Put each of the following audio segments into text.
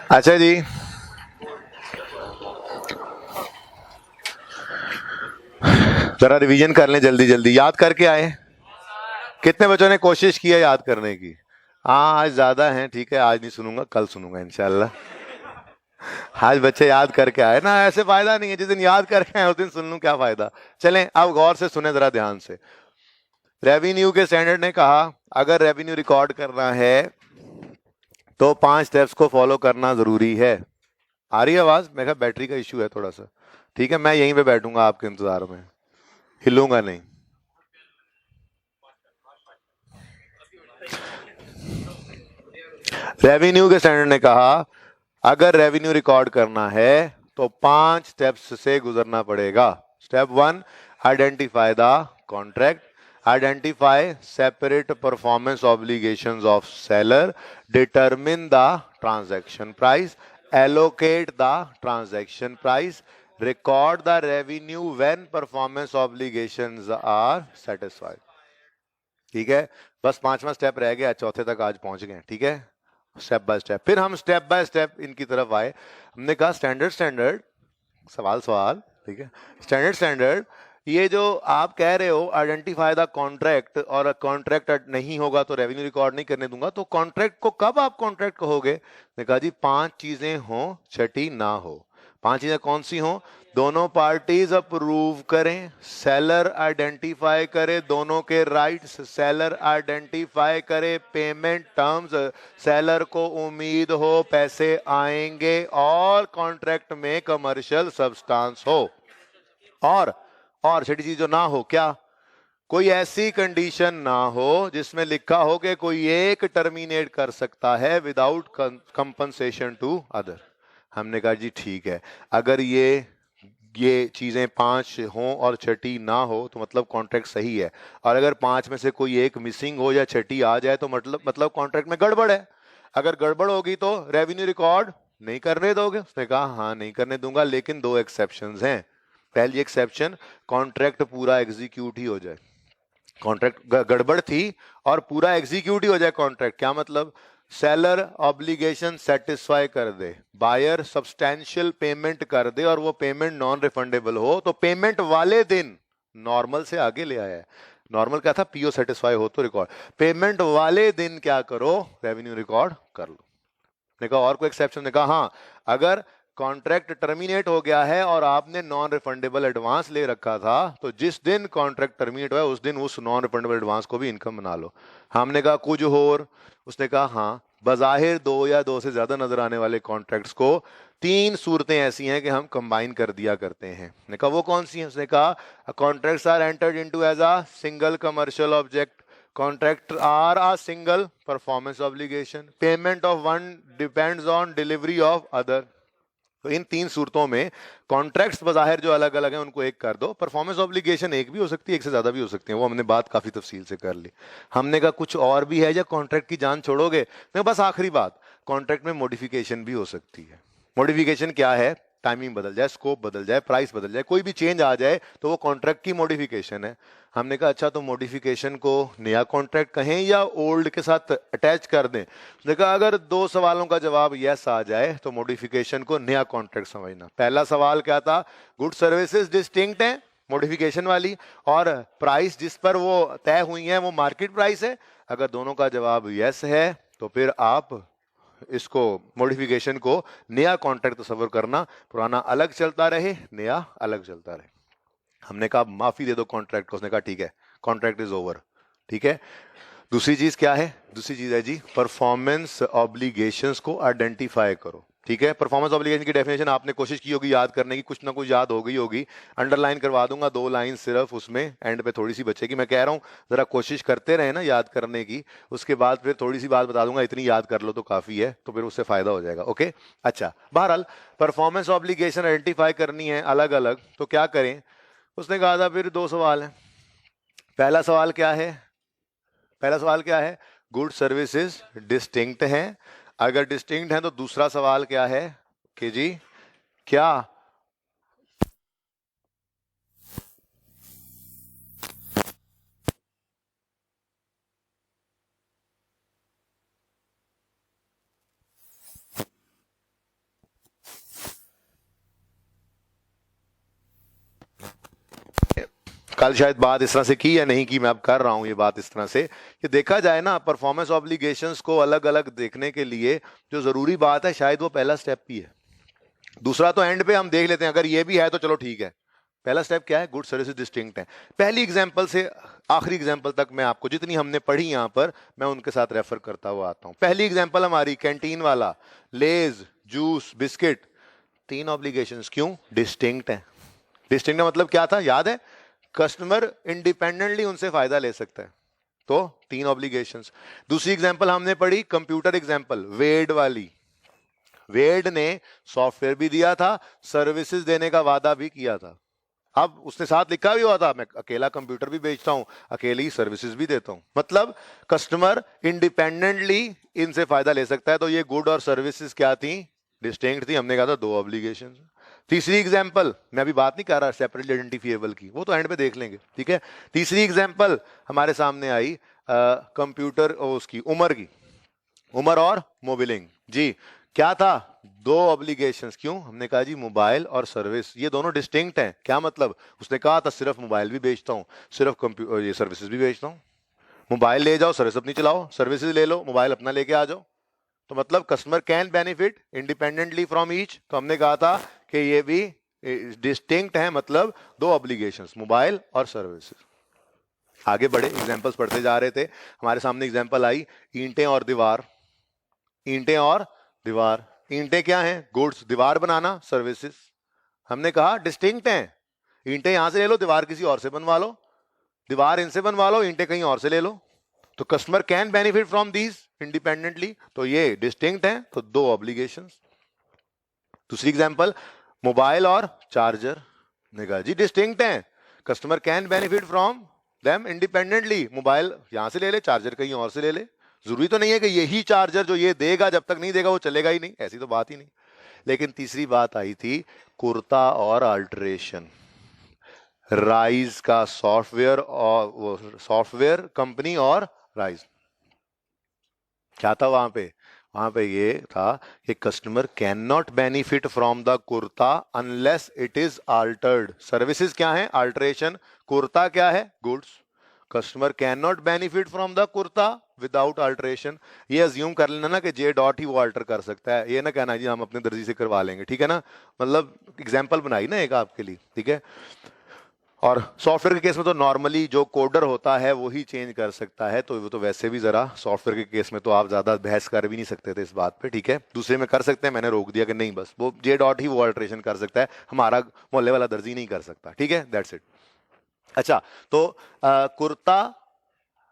अच्छा जी, जरा रिवीजन कर लें, जल्दी जल्दी याद करके आए। कितने बच्चों ने कोशिश की है याद करने की? हाँ, आज ज्यादा हैं, ठीक है, आज नहीं सुनूंगा, कल सुनूंगा इंशाल्लाह। आज बच्चे याद करके आए ना, ऐसे फायदा नहीं है, जिस दिन याद करके आए उस दिन सुन लूं, क्या फायदा। चलें अब गौर से सुने जरा ध्यान से। रेवेन्यू के स्टैंडर्ड ने कहा अगर रेवेन्यू रिकॉर्ड करना है तो 5 स्टेप्स को फॉलो करना जरूरी है। आ रही है आवाज? मेरा बैटरी का इश्यू है थोड़ा सा। ठीक है, मैं यहीं पे बैठूंगा आपके इंतजार में, हिलूंगा नहीं। रेवेन्यू के स्टैंडर्ड ने कहा अगर रेवेन्यू रिकॉर्ड करना है तो 5 स्टेप्स से गुजरना पड़ेगा। Step 1, identify the contract, identify separate performance obligations of seller, determine the transaction price, allocate the transaction price, record the revenue when performance obligations are satisfied. ठीक है, बस 5वां स्टेप रह गया, चौथे तक आज पहुंच गए। ठीक है, स्टेप बाय स्टेप। फिर हम स्टेप बाय स्टेप इनकी तरफ आए। हमने कहा स्टैंडर्ड स्टैंडर्ड, सवाल सवाल, ठीक है, स्टैंडर्ड स्टैंडर्ड, ये जो आप कह रहे हो आइडेंटिफाई द कॉन्ट्रैक्ट, और कॉन्ट्रैक्ट नहीं होगा तो रेवेन्यू रिकॉर्ड नहीं करने दूंगा, तो कॉन्ट्रैक्ट को कब आप कॉन्ट्रैक्ट कहोगे? ने कहा जी 5 चीजें हो, छठी ना हो। 5 चीजें कौन सी हो? दोनों पार्टीज अप्रूव करें, सेलर आइडेंटिफाई करे दोनों के राइट्स, सेलर आइडेंटिफाई करे पेमेंट टर्म्स, सेलर को उम्मीद हो पैसे आएंगे, और कॉन्ट्रैक्ट में कमर्शियल सब्सटेंस हो। और छठी चीज जो ना हो, क्या? कोई ऐसी कंडीशन ना हो जिसमें लिखा हो कि कोई एक टर्मिनेट कर सकता है विदाउट कंपनसेशन टू अदर। हमने कहा जी ठीक है, अगर ये चीजें 5 हों और छठी ना हो तो मतलब कॉन्ट्रैक्ट सही है, और अगर 5 में से कोई एक मिसिंग हो या छठी आ जाए तो मतलब कॉन्ट्रैक्ट में गड़बड़ है। अगर गड़बड़ होगी तो रेवेन्यू रिकॉर्ड नहीं करने दोगे? उसने कहा हाँ नहीं करने दूंगा, लेकिन 2 एक्सेप्शंस हैं। पहली एक्सेप्शन, कॉन्ट्रैक्ट पूरा एग्जीक्यूट ही हो जाए। कॉन्ट्रैक्ट गड़बड़ थी और पूरा एग्जीक्यूट ही हो जाए कॉन्ट्रैक्ट, क्या मतलब? सेलर ऑब्लिगेशन सेटिस्फाई कर दे, बायर सब्सटैंशियल पेमेंट कर दे, और वो पेमेंट नॉन रिफंडेबल हो, तो पेमेंट वाले दिन नॉर्मल से आगे ले आया है। नॉर्मल क्या था? पीओ सेटिस्फाई हो तो रिकॉर्ड, पेमेंट वाले दिन क्या करो? रेवेन्यू रिकॉर्ड कर लो। ने कहा और कोई एक्सेप्शन? ने कहा हाँ, अगर कॉन्ट्रैक्ट टर्मिनेट हो गया है और आपने नॉन रिफंडेबल एडवांस ले रखा था, तो जिस दिन कॉन्ट्रैक्ट टर्मिनेट हुआ उस दिन उस नॉन रिफंडेबल एडवांस को भी इनकम बना लो। हमने कहा कुछ और? उसने कहा हाँ, बजाहिर 2 या 2 से ज्यादा नजर आने वाले कॉन्ट्रैक्ट्स को 3 सूरतें ऐसी हैं कि हम कंबाइन कर दिया करते हैं। ने कहा वो कौन सी हैं? उसने कहा contracts are entered into as a single commercial object, contract are a single performance obligation, payment of one depends on delivery of other। तो इन 3 सूरतों में कॉन्ट्रैक्ट्स बजाहिर जो अलग अलग हैं उनको एक कर दो, परफॉर्मेंस ऑब्लिगेशन एक भी हो सकती है, एक से ज्यादा भी हो सकती है, वो हमने बात काफी तफसील से कर ली। हमने कहा कुछ और भी है या कॉन्ट्रैक्ट की जान छोड़ोगे? नहीं, बस आखिरी बात, कॉन्ट्रैक्ट में मॉडिफिकेशन भी हो सकती है। मॉडिफिकेशन क्या है? टाइमिंग बदल जाए, स्कोप बदल जाए, प्राइस बदल जाए, कोई भी चेंज आ जाए तो वो कॉन्ट्रैक्ट की मॉडिफिकेशन है। हमने कहा अच्छा, तो मॉडिफिकेशन को नया कॉन्ट्रैक्ट कहें या ओल्ड के साथ अटैच कर दें? उसने कहा अगर 2 सवालों का जवाब यस आ जाए तो मॉडिफिकेशन को नया कॉन्ट्रैक्ट समझना। पहला सवाल क्या था? गुड सर्विसेज डिस्टिंक्ट है, मॉडिफिकेशन वाली, और प्राइस जिस पर वो तय हुई है वो मार्केट प्राइस है। अगर दोनों का जवाब यस है तो फिर आप इसको मॉडिफिकेशन को नया कॉन्ट्रैक्ट तस्वर करना, पुराना अलग चलता रहे, नया अलग चलता रहे। हमने कहा माफी दे दो कॉन्ट्रैक्ट को। उसने कहा ठीक है, कॉन्ट्रैक्ट इज ओवर। ठीक है, दूसरी चीज क्या है? दूसरी चीज है जी परफॉर्मेंस ऑब्लिगेशंस को आइडेंटिफाई करो। ठीक है, परफॉर्मेंस ऑब्लिगेशन की डेफिनेशन आपने कोशिश की होगी याद करने की, कुछ ना कुछ याद हो गई होगी। अंडरलाइन करवा दूंगा 2 लाइन सिर्फ, उसमें एंड पे थोड़ी सी बचेगी। मैं कह रहा हूं जरा कोशिश करते रहे ना याद करने की, उसके बाद फिर थोड़ी सी बात बता दूंगा, इतनी याद कर लो तो काफी है, तो फिर उससे फायदा हो जाएगा। ओके, अच्छा, बहरहाल परफॉर्मेंस ऑब्लिगेशन आइडेंटिफाई करनी है अलग अलग, तो क्या करें? उसने कहा था फिर 2 सवाल है। पहला सवाल क्या है? पहला सवाल क्या है? गुड सर्विसेज डिस्टिंक्ट हैं। अगर डिस्टिंक्ट हैं तो दूसरा सवाल क्या है कि जी क्या कल शायद बात इस तरह से की या नहीं की, मैं अब कर रहा हूं ये बात इस तरह से कि देखा जाए ना परफॉर्मेंस ऑब्लिगेशंस को अलग अलग देखने के लिए जो जरूरी बात है शायद वो पहला स्टेप ही है। दूसरा तो एंड पे हम देख लेते हैं, अगर ये भी है तो चलो ठीक है। पहला स्टेप क्या है? गुड सर्विस डिस्टिंक्ट है। पहली एग्जांपल से आखिरी एग्जांपल तक मैं आपको जितनी हमने पढ़ी यहां पर मैं उनके साथ रेफर करता हुआ आता हूं। पहली एग्जांपल हमारी कैंटीन वाला, लेज, जूस, बिस्किट, 3 ऑब्लिगेशंस, क्यों? डिस्टिंक्ट है। डिस्टिंक्ट का मतलब क्या था? याद है? कस्टमर इंडिपेंडेंटली उनसे फायदा ले सकता है, तो 3 ऑब्लिगेशंस। दूसरी एग्जांपल हमने पढ़ी कंप्यूटर एग्जांपल, वेड वाली। वेड ने सॉफ्टवेयर भी दिया था, सर्विसेज देने का वादा भी किया था। अब उसने साथ लिखा भी हुआ था मैं अकेला कंप्यूटर भी बेचता हूं, अकेले ही सर्विसेज भी देता हूं। मतलब कस्टमर इंडिपेंडेंटली इनसे फायदा ले सकता है। तो ये गुड और सर्विसेज क्या थी? डिस्टिंक्ट थी। हमने कहा था 2 ऑब्लिगेशन। तीसरी एग्जांपल, मैं अभी बात नहीं कर रहा सेपरेटली आइडेंटिफिएबल की, वो तो एंड पे देख लेंगे, ठीक है। तीसरी एग्जांपल हमारे सामने आई कंप्यूटर उसकी उमर की, उमर और मोबिलिंग जी। क्या था? 2 ऑब्लिगेशंस, क्यों? हमने कहा जी मोबाइल और सर्विस ये दोनों डिस्टिंक्ट हैं। क्या मतलब? उसने कहा था सिर्फ मोबाइल भी बेचता हूं, सिर्फ ये सर्विसेज भी बेचता हूं। मोबाइल ले जाओ, सर्विस अपनी चलाओ, सर्विसेज ले लो, मोबाइल अपना लेके आ जाओ। तो मतलब customer can benefit independently from each. तो हमने कहा था कि ये भी डिस्टिंक्ट है, मतलब 2 ऑब्लिगेशंस, मोबाइल और सर्विसेज। आगे बढ़े, एग्जांपल्स पढ़ते जा रहे थे। हमारे सामने एग्जांपल आई ईंटें और दीवार। ईंटें और दीवार, ईंटें क्या हैं? गुड्स, दीवार बनाना सर्विसेज। हमने कहा डिस्टिंक्ट हैं। ईंटें यहां से ले लो, दीवार किसी और से बनवा लो, दीवार इनसे बनवा लो, ईंटें कहीं और से ले लो। तो customer can benefit from these independently, तो ये डिस्टिंक्ट हैं, तो 2 ऑब्लिगेशंस। दूसरी एग्जांपल मोबाइल और चार्जर, ने कहा जी डिस्टिंक्ट हैं, customer can benefit from them independently. Mobile यहां से ले ले, चार्जर कहीं और से ले ले। जरूरी तो नहीं है कि यही चार्जर जो ये देगा, जब तक नहीं देगा वो चलेगा ही नहीं, ऐसी तो बात ही नहीं। लेकिन तीसरी बात आई थी कुर्ता और अल्टरेशन। राइज का सॉफ्टवेयर और सॉफ्टवेयर कंपनी और राइज, क्या था वहां पे? वहां पे ये था कि customer can not benefit from the kurta unless it is Altered. Services क्या है? अल्टरेशन। कुर्ता क्या है? Goods. Customer can not benefit from the kurta without alteration. ये अज्यूम कर लेना ना कि जे डॉट ही वो अल्टर कर सकता है, ये ना कहना जी हम अपने दर्जी से करवा लेंगे, ठीक है ना। मतलब एग्जाम्पल बनाई ना एक आपके लिए, ठीक है। और सॉफ्टवेयर के केस में तो नॉर्मली जो कोडर होता है वो ही चेंज कर सकता है, तो वो तो वैसे भी जरा सॉफ्टवेयर के केस में तो आप ज्यादा बहस कर भी नहीं सकते थे इस बात पे, ठीक है। दूसरे में कर सकते हैं, मैंने रोक दिया कि नहीं बस वो जे डॉट ही वो अल्टरेशन कर सकता है, हमारा मोहल्ले वाला दर्जी नहीं कर सकता, ठीक है, दैट्स इट। अच्छा, तो कुर्ता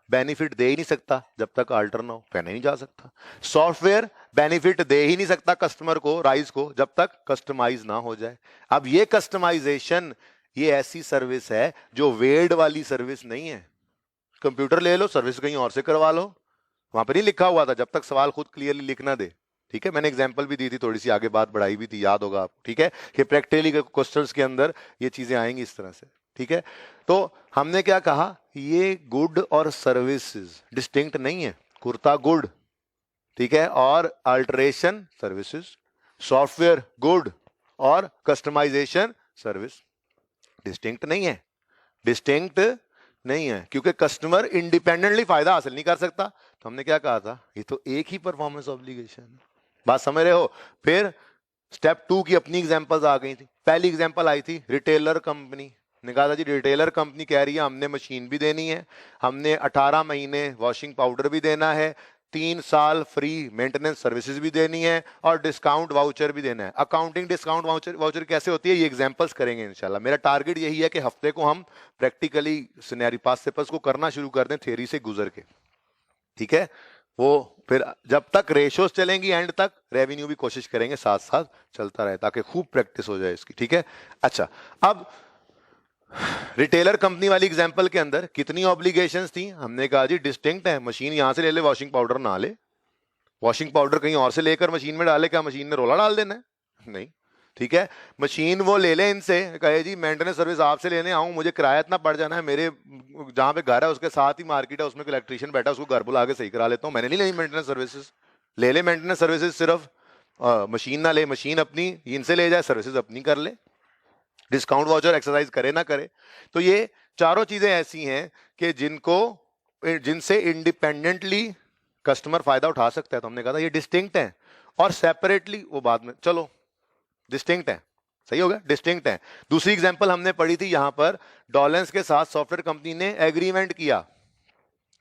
बेनिफिट दे ही नहीं सकता जब तक अल्टर ना हो, पहने नहीं जा सकता। सॉफ्टवेयर बेनिफिट दे ही नहीं सकता कस्टमर को, राइज को, जब तक कस्टमाइज ना हो जाए। अब ये कस्टमाइजेशन ये ऐसी सर्विस है जो वेड वाली सर्विस नहीं है। कंप्यूटर ले लो, सर्विस कहीं और से करवा लो, वहां पर नहीं लिखा हुआ था, जब तक सवाल खुद क्लियरली लिखना दे, ठीक है। मैंने एग्जांपल भी दी थी, थोड़ी सी आगे बात बढ़ाई भी थी, याद होगा आपको, ठीक है, कि प्रैक्टिकली क्वेश्चंस के अंदर ये चीजें आएंगी इस तरह से, ठीक है। तो हमने क्या कहा, ये गुड और सर्विसेज डिस्टिंक्ट नहीं है। कुर्ता गुड, ठीक है, और अल्टरेशन सर्विसेज। सॉफ्टवेयर गुड और कस्टमाइजेशन सर्विस, डिस्टिंक्ट नहीं है, डिस्टिंक्ट नहीं है, क्योंकि कस्टमर इंडिपेंडेंटली फायदा हासिल नहीं कर सकता। तो हमने क्या कहा था, ये तो एक ही परफॉर्मेंस ऑब्लिगेशन है, बात समझ रहे हो। फिर स्टेप 2 की अपनी एग्जांपल्स आ गई थी। पहली एग्जांपल आई थी रिटेलर कंपनी, ने कहा था जी रिटेलर कंपनी कह रही है हमने मशीन भी देनी है, हमने 18 महीने वॉशिंग पाउडर भी देना है, 3 साल फ्री मेंटेनेंस सर्विसेज भी देनी है और डिस्काउंट वाउचर भी देना है। अकाउंटिंग डिस्काउंट वाउचर कैसे होती है ये एग्जांपल्स करेंगे इंशाल्लाह। मेरा टारगेट यही है कि हफ्ते को हम प्रैक्टिकली सिनेरियो पास्ट पेपर्स को करना शुरू कर दें थ्योरी से गुजर के, ठीक है। वो फिर जब तक रेशोस चलेंगी एंड तक रेवेन्यू भी कोशिश करेंगे साथ साथ चलता रहे, ताकि खूब प्रैक्टिस हो जाए इसकी, ठीक है। अच्छा, अब रिटेलर कंपनी वाली एग्जांपल के अंदर कितनी ऑब्लिगेशंस थी? हमने कहा जी डिस्टिंक्ट है, मशीन यहां से ले ले, वॉशिंग पाउडर ना ले, वॉशिंग पाउडर कहीं और से लेकर मशीन में डाले, क्या मशीन ने रोला डाल देना है? नहीं, ठीक है। मशीन वो ले ले इनसे, कहे जी मेंटेनेंस सर्विस आपसे लेने आऊं, मुझे किराया इतना पड़ जाना है, मेरे जहां पे घर है उसके साथ ही मार्केट है, उसमें कोई इलेक्ट्रीशियन बैठा, उसको घर बुला के सही करा लेता हूं, मैंने नहीं लेनी मेंटेनेंस सर्विसेज। ले ले मेंटेनेंस सर्विसेज, सिर्फ मशीन ना ले, मशीन अपनी इनसे ले जाए, सर्विसेज अपनी कर ले, डिस्काउंट वाउचर एक्सरसाइज करे ना करे। तो ये चारों चीजें ऐसी हैं कि जिनसे इंडिपेंडेंटली कस्टमर फायदा उठा सकता है। तो हमने कहा था ये डिस्टिंक्ट है, और सेपरेटली वो बाद में, चलो डिस्टिंक्ट है, सही हो गया, डिस्टिंक्ट है। दूसरी एग्जांपल हमने पढ़ी थी यहां पर, डॉलेंस के साथ सॉफ्टवेयर कंपनी ने एग्रीमेंट किया।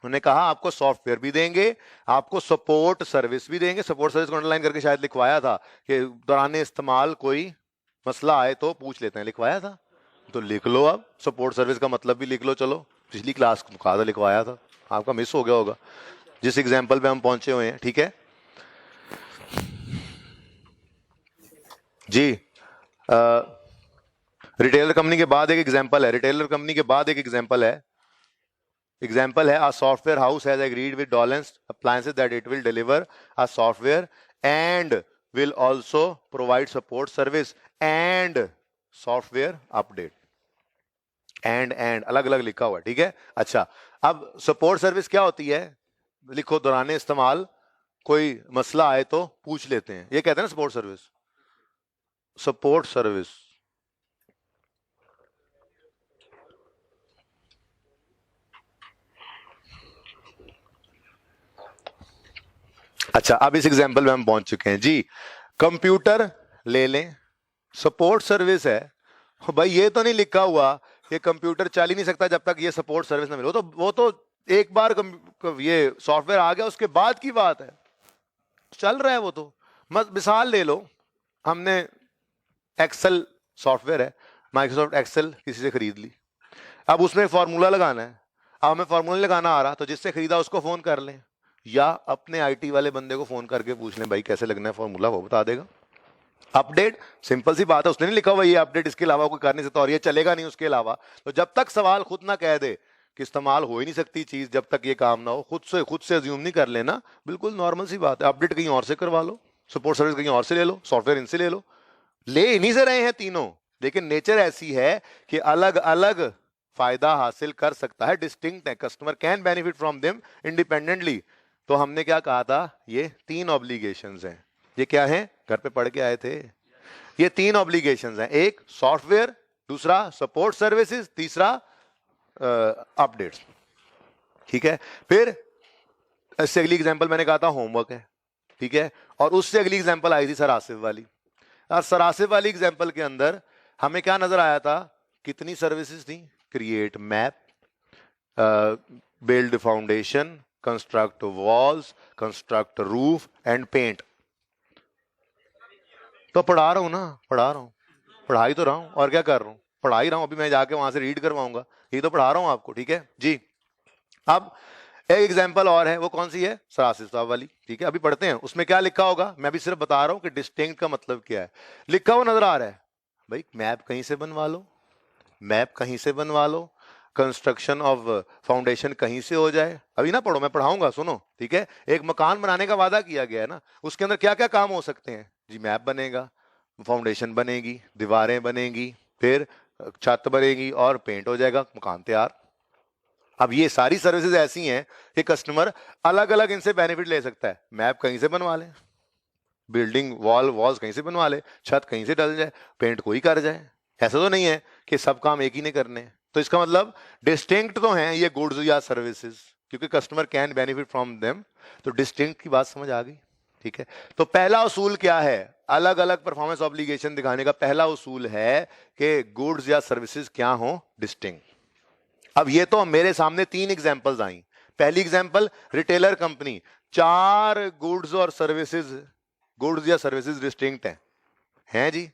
उन्होंने कहा आपको सॉफ्टवेयर भी देंगे, आपको सपोर्ट सर्विस भी देंगे। सपोर्ट सर्विस को अंडरलाइन करके शायद लिखवाया था कि दौरान इस्तेमाल कोई मसला आए तो पूछ लेते हैं, लिखवाया था तो लिख लो। अब सपोर्ट सर्विस का मतलब भी लिख लो। चलो पिछली क्लास कहा था, लिखवाया था, आपका मिस हो गया होगा जिस एग्जाम्पल पे हम पहुंचे हुए हैं। ठीक है जी। रिटेलर कंपनी के बाद एक एग्जाम्पल है, रिटेलर कंपनी के बाद एक एग्जाम्पल है। एग्जाम्पल है, a software house has agreed with Dolens Appliances that it will deliver a software and will also provide support service and software update. and अलग अलग लिखा हुआ है, ठीक है। अच्छा, अब सपोर्ट सर्विस क्या होती है, लिखो दौरान इस्तेमाल कोई मसला आए तो पूछ लेते हैं, ये कहते हैं ना सपोर्ट सर्विस। सपोर्ट सर्विस अच्छा, अब इस एग्जाम्पल में हम पहुंच चुके हैं जी। कंप्यूटर ले लें, सपोर्ट सर्विस है भाई, ये तो नहीं लिखा हुआ कि कंप्यूटर चल ही नहीं सकता जब तक ये सपोर्ट सर्विस ना मिले। वो तो एक बार ये सॉफ्टवेयर आ गया उसके बाद की बात है, चल रहा है वो तो। मिसाल ले लो, हमने एक्सेल सॉफ्टवेयर है, माइक्रोसॉफ्ट एक्सेल किसी से खरीद ली, अब उसमें फॉर्मूला लगाना है। अब हमें फॉर्मूला लगाना आ रहा, तो जिससे खरीदा उसको फोन कर लें, या अपने आईटी वाले बंदे को फोन करके पूछ लें भाई कैसे लगना है फॉर्मूला, वो बता देगा। अपडेट, सिंपल सी बात है, उसने नहीं लिखा हुआ ये अपडेट इसके अलावा कोई कर नहीं सकता और ये चलेगा नहीं उसके अलावा। तो जब तक सवाल खुद ना कह दे कि इस्तेमाल हो ही नहीं सकती चीज जब तक ये काम ना हो, खुद से अज्यूम नहीं कर लेना, बिल्कुल नॉर्मल सी बात है। अपडेट कहीं और से करवा लो, सपोर्ट सर्विस कहीं और से ले लो, सॉफ्टवेयर इनसे ले लो, ले इन्हीं से रहे हैं तीनों, लेकिन नेचर ऐसी है कि अलग अलग फायदा हासिल कर सकता है, डिस्टिंक्ट है, customer can benefit from them independently. तो हमने क्या कहा था, ये 3 ऑब्लिगेशंस हैं। ये क्या है, घर पे पढ़ के आए थे, ये 3 ऑब्लिगेशंस हैं, एक सॉफ्टवेयर, दूसरा सपोर्ट सर्विसेज, तीसरा अपडेट्स। ठीक है, फिर इससे अगली एग्जांपल मैंने कहा था होमवर्क है, ठीक है, और उससे अगली एग्जांपल आई थी सर आसिफ वाली। और सर आसिफ वाली एग्जांपल के अंदर हमें क्या नजर आया था, कितनी सर्विसेज थी, create map, build foundation, construct walls, construct roof and paint. तो पढ़ा रहा हूं ना, पढ़ा ही तो रहा हूं, और क्या कर रहा हूं, पढ़ा ही रहा हूं। अभी मैं जाके वहां से रीड करवाऊंगा, ये तो पढ़ा रहा हूं आपको, ठीक है जी। अब एक एग्जांपल और है, वो कौन सी है, सर आसिफ साहब वाली, ठीक है, अभी पढ़ते हैं। उसमें क्या लिखा होगा, मैं भी सिर्फ बता रहा हूं कि डिस्टिंक्ट का मतलब क्या है। लिखा हुआ नजर आ रहा है भाई, मैप कहीं से बनवा लो, मैप कहीं से बनवा लो, कंस्ट्रक्शन ऑफ फाउंडेशन कहीं से हो जाए। अभी ना पढ़ो, मैं पढ़ाऊंगा, सुनो, ठीक है। एक मकान बनाने का वादा किया गया है ना, उसके अंदर क्या क्या काम हो सकते हैं जी, मैप बनेगा, फाउंडेशन बनेगी, दीवारें बनेगी, फिर छत बनेगी और पेंट हो जाएगा, मकान तैयार। अब ये सारी सर्विसेज ऐसी हैं कि कस्टमर अलग अलग इनसे बेनिफिट ले सकता है। मैप कहीं से बनवा ले, बिल्डिंग वॉल्स कहीं से बनवा ले, छत कहीं से डल जाए, पेंट कोई कर जाए। ऐसा तो नहीं है कि सब काम एक ही ने करने। तो इसका मतलब डिस्टिंक्ट तो हैं ये गुड्स या सर्विसेज, क्योंकि customer can benefit from them. तो डिस्टिंक्ट की बात समझ आ गई, ठीक है। तो पहला उसूल क्या है, अलग अलग परफॉर्मेंस ऑब्लिगेशन दिखाने का पहला उसूल है कि गुड्स या सर्विसेज क्या हो, डिस्टिंक्ट। अब ये तो मेरे सामने 3 एग्जांपल्स आई। पहली एग्जांपल रिटेलर कंपनी, 4 गुड्स और सर्विसेज, गुड्स या सर्विसेज डिस्टिंक्ट हैं जी।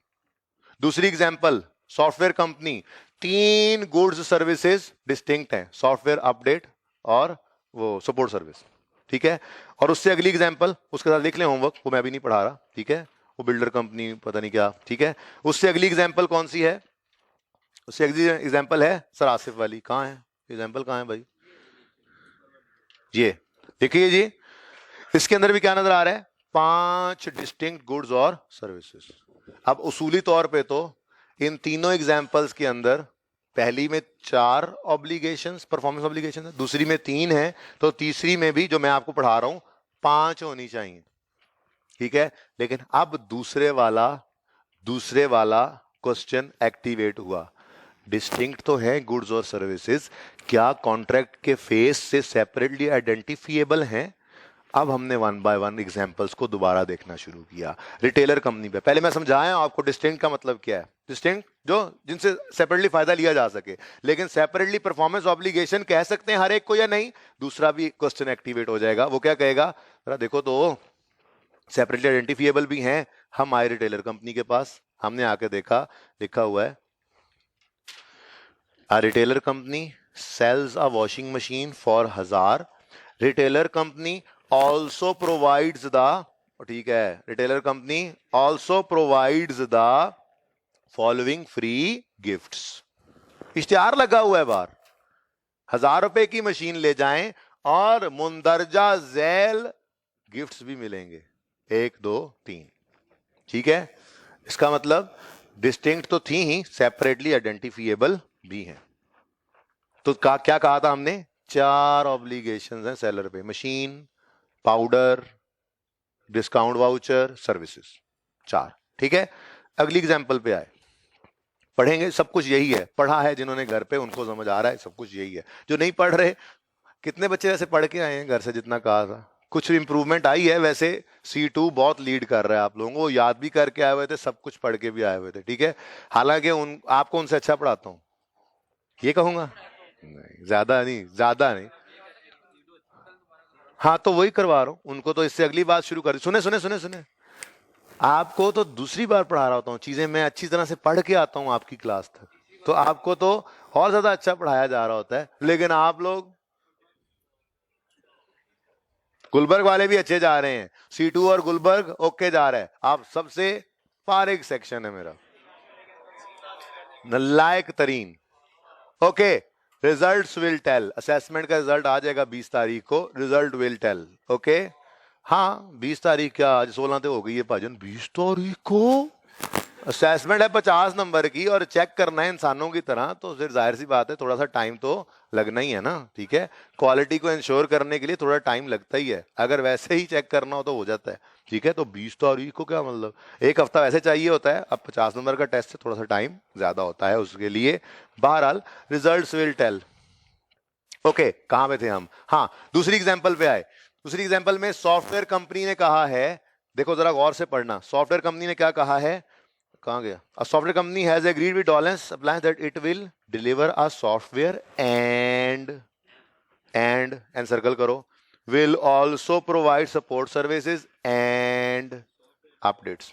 दूसरी example software company, 3 goods services distinct हैं, सॉफ्टवेयर अपडेट और वो सपोर्ट सर्विस, ठीक है। और उससे अगली एग्जांपल, उसके साथ लिख लें होमवर्क, वो मैं अभी नहीं पढ़ा रहा, ठीक है, वो बिल्डर कंपनी पता नहीं क्या, ठीक है। उससे अगली एग्जांपल कौन सी है, उससे अगली एग्जांपल है सर आसिफ वाली। कहाँ है एग्जांपल, कहाँ है भाई, ये देखिए जी। इसके अंदर भी क्या नजर आ रहा है, 5 डिस्टिंक्ट गुड्स और सर्विसेज। अब उसूली तौर पे तो इन तीनों एग्जांपल्स के अंदर पहली में 4 ऑब्लिगेशंस, परफॉर्मेंस ऑब्लिगेशन है, दूसरी में 3 है, तो तीसरी में भी जो मैं आपको पढ़ा रहा हूं 5 होनी चाहिए, ठीक है। लेकिन अब दूसरे वाला क्वेश्चन एक्टिवेट हुआ। डिस्टिंक्ट तो है गुड्स और सर्विसेज, क्या कॉन्ट्रैक्ट के फेस से सेपरेटली आइडेंटिफिएबल हैं? अब हमने वन बाय वन एग्जांपल्स को दोबारा देखना शुरू किया। रिटेलर कंपनी पे पहले मैं समझाया आपको डिस्टिंक्ट का मतलब क्या है। डिस्टिंक्ट जो जिनसे सेपरेटली फायदा लिया जा सके, लेकिन सेपरेटली परफॉर्मेंस ऑब्लिगेशन कह सकते हैं हर एक को या नहीं? दूसरा भी क्वेश्चन एक्टिवेट हो जाएगा, वो क्या कहेगा, जरा देखो तो सेपरेटली आइडेंटिफिएबल भी हैं। हम आए रिटेलर कंपनी के पास, हमने आके देखा, लिखा हुआ है a retailer company sells a washing machine for 1000. Retailer company also provides the, ठीक है, retailer company also provides the following free gifts. इश्तिहार लगा हुआ है बाहर, 1000 रुपए की मशीन ले जाएं और मुंदरजा झैल गिफ्ट्स भी मिलेंगे, 1 2 3। ठीक है, इसका मतलब डिस्टिंक्ट तो थी ही, सेपरेटली आइडेंटिफिएबल भी हैं। तो क्या कहा था हमने? 4 ऑब्लिगेशंस हैं सेलर पे, machine, powder, discount voucher, services, 4। ठीक है, अगली एग्जांपल पे आए, पढ़ेंगे, सब कुछ यही है, पढ़ा है जिन्होंने घर पे उनको समझ आ रहा है, सब कुछ यही है। जो नहीं पढ़ रहे, कितने बच्चे ऐसे पढ़ के आए हैं घर से जितना कहा था? कुछ इंप्रूवमेंट आई है, वैसे C2 बहुत लीड कर रहा है आप लोगों को, याद भी करके आए हुए थे, सब कुछ पढ़ के भी आए हुए थे। ठीक है, हालांकि आपको उनसे अच्छा पढ़ाता हूं, ये कहूंगा नहीं, ज्यादा नहीं। हाँ तो वही करवा रहा हूं उनको, तो इससे अगली बात शुरू कर, सुने, आपको तो दूसरी बार पढ़ा रहा होता हूँ, चीजें मैं अच्छी तरह से पढ़ के आता हूँ आपकी क्लास तक, तो आपको तो और ज्यादा अच्छा पढ़ाया जा रहा होता है। लेकिन आप लोग, गुलबर्ग वाले भी अच्छे जा रहे हैं, C2 और गुलबर्ग ओके जा रहा है, आप सबसे फारिग सेक्शन है मेरा, नलायक तरीन। Okay, results will tell, assessment का रिजल्ट आ जाएगा 20 तारीख को, रिजल्ट विल टेल। ओके, हाँ 20 तारीख क्या, आज 16 तो हो गई है भाजन, 20 तारीख को असेसमेंट है 50 नंबर की, और चेक करना है इंसानों की तरह, तो फिर जाहिर सी बात है थोड़ा सा टाइम तो लगना ही है ना। ठीक है, क्वालिटी को इंश्योर करने के लिए थोड़ा टाइम लगता ही है, अगर वैसे ही चेक करना हो तो हो जाता है। ठीक है, तो 20 तारीख को क्या मतलब, 1 हफ्ता वैसे चाहिए होता है, अब 50 नंबर का टेस्ट है, थोड़ा सा टाइम ज्यादा होता है उसके लिए। बहरहाल रिजल्ट्स विल टेल। ओके, कहां पे थे हम? हाँ, दूसरी एग्जांपल पे आए। दूसरी एग्जांपल में सॉफ्टवेयर कंपनी ने कहा है, देखो जरा गौर से पढ़ना, सॉफ्टवेयर कंपनी ने क्या कहा है, कहां गया, a software company has agreed with Dolens Appliance that it will deliver a software and circle करो, will also provide support services and updates।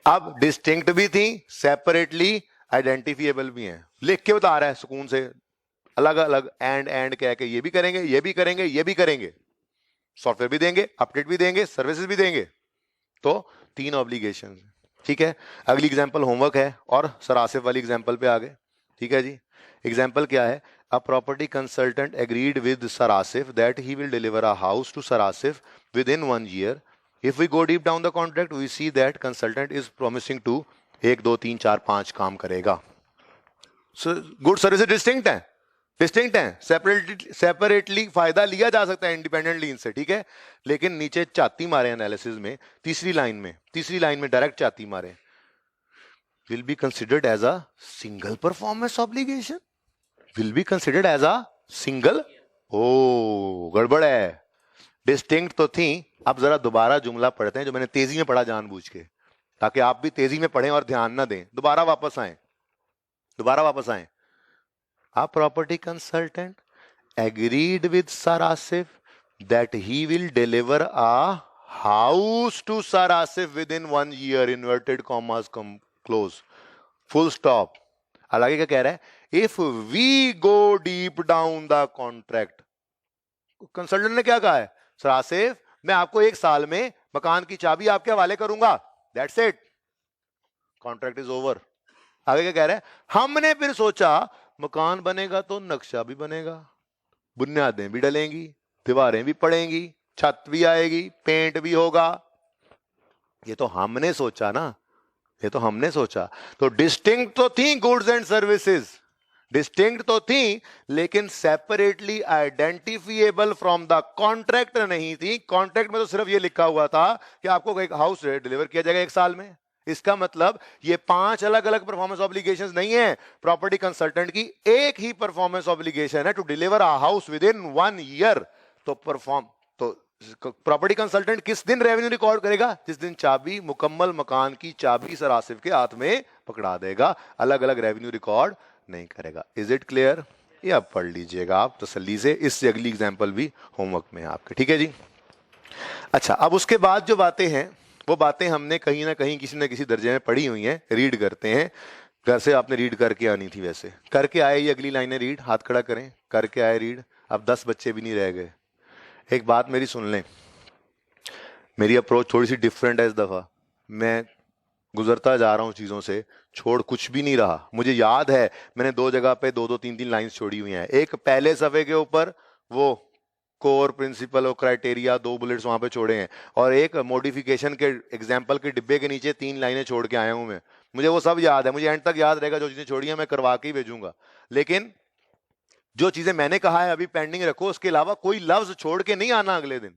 अब डिस्टिंक्ट भी थी, सेपरेटली आइडेंटिफिएबल भी हैं, लिख के बता रहा है सुकून से, अलग अलग एंड कह के, ये भी करेंगे, ये भी करेंगे, ये भी करेंगे, सॉफ्टवेयर भी देंगे, अपडेट भी देंगे, सर्विसेज भी देंगे, तो 3 ऑब्लिगेशन। ठीक है, अगली एग्जांपल होमवर्क है और सरासिफ वाली एग्जांपल पे आ गए। ठीक है जी, एग्जांपल क्या है, a property consultant agreed with सरासिफ that he will deliver a house to सरासिफ with in 1 year. If we go deep down the contract we see that consultant is promising to 1 2 3 4 5 काम करेगा। गुड सर्विस डिस्टिंक्ट है, separately फायदा लिया जा सकता है इंडिपेंडेंटली इनसे। ठीक है, लेकिन नीचे चाती मारे एनालिसिस में, तीसरी लाइन में डायरेक्ट चाती मारे, will be considered as a single performance obligation, will be considered as a single, ओ गड़बड़ है, डिस्टिंक्ट तो थी। अब जरा दोबारा जुमला पढ़ते हैं जो मैंने तेजी में पढ़ा जानबूझ के, ताकि आप भी तेजी में पढ़ें और ध्यान ना दें, दोबारा वापस आए। A property consultant agreed with Sarasif that he will deliver a house to Sarasif within 1 year, inverted commas close, full stop। हालांकि क्या कह रहा है, if we go deep down the contract, consultant ने क्या कहा है, सरासिफ मैं आपको 1 साल में मकान की चाबी आपके हवाले करूंगा, that's it, contract is over. आगे क्या कह रहा है, हमने फिर सोचा मकान बनेगा तो नक्शा भी बनेगा, बुनियादें भी डलेंगी, दीवारें भी पड़ेंगी, छत भी आएगी, पेंट भी होगा। ये तो हमने सोचा ना, तो डिस्टिंक्ट तो थी गुड्स एंड सर्विसेज, डिस्टिंक्ट तो थी, लेकिन separately identifiable from the contract नहीं थी। कॉन्ट्रैक्ट में तो सिर्फ ये लिखा हुआ था कि आपको एक हाउस डिलीवर किया जाएगा 1 साल में, इसका मतलब ये 5 अलग अलग परफॉर्मेंस ऑब्लिगेशंस नहीं है। प्रॉपर्टी कंसल्टेंट की एक ही परफॉर्मेंस ऑब्लिगेशन है, to deliver a house with in 1 year. तो प्रॉपर्टी कंसल्टेंट किस दिन रेवेन्यू रिकॉर्ड करेगा? जिस दिन चाबी, मुकम्मल मकान की चाबी सर आसिफ के हाथ में पकड़ा देगा, अलग अलग रेवेन्यू रिकॉर्ड नहीं करेगा। Is it clear? ये आप पढ़ लीजिएगा आप तसल्ली से, इससे अगली एग्जांपल भी होमवर्क में है आपके, ठीक है जी। अच्छा, अब उसके बाद जो बातें हैं वो बातें हमने कहीं ना कहीं किसी न किसी दर्जे में पढ़ी हुई हैं। रीड करते हैं, घर से आपने रीड करके आनी थी, वैसे करके आए। ये अगली लाइनें रीड, हाथ खड़ा करें, करके आए रीड। अब 10 बच्चे भी नहीं रह गए। एक बात मेरी सुन लें, मेरी अप्रोच थोड़ी सी डिफरेंट है इस दफा। मैं गुजरता जा रहा हूँ चीजों से, छोड़ कुछ भी नहीं रहा। मुझे याद है मैंने 2 जगह पे 2-2 3-3 लाइंस छोड़ी हुई हैं। एक पहले सफे के ऊपर वो कोर प्रिंसिपल और क्राइटेरिया 2 बुलेट्स वहां पे छोड़े हैं, और एक मॉडिफिकेशन के एग्जाम्पल के डिब्बे के नीचे 3 लाइनें छोड़ के आया हूं मैं। मुझे वो सब याद है, मुझे एंड तक याद रहेगा। जो चीजें छोड़ी हैं मैं करवा के ही भेजूंगा, लेकिन जो चीजें मैंने कहा है अभी पेंडिंग रखो। उसके अलावा कोई लफ्ज छोड़ के नहीं आना अगले दिन,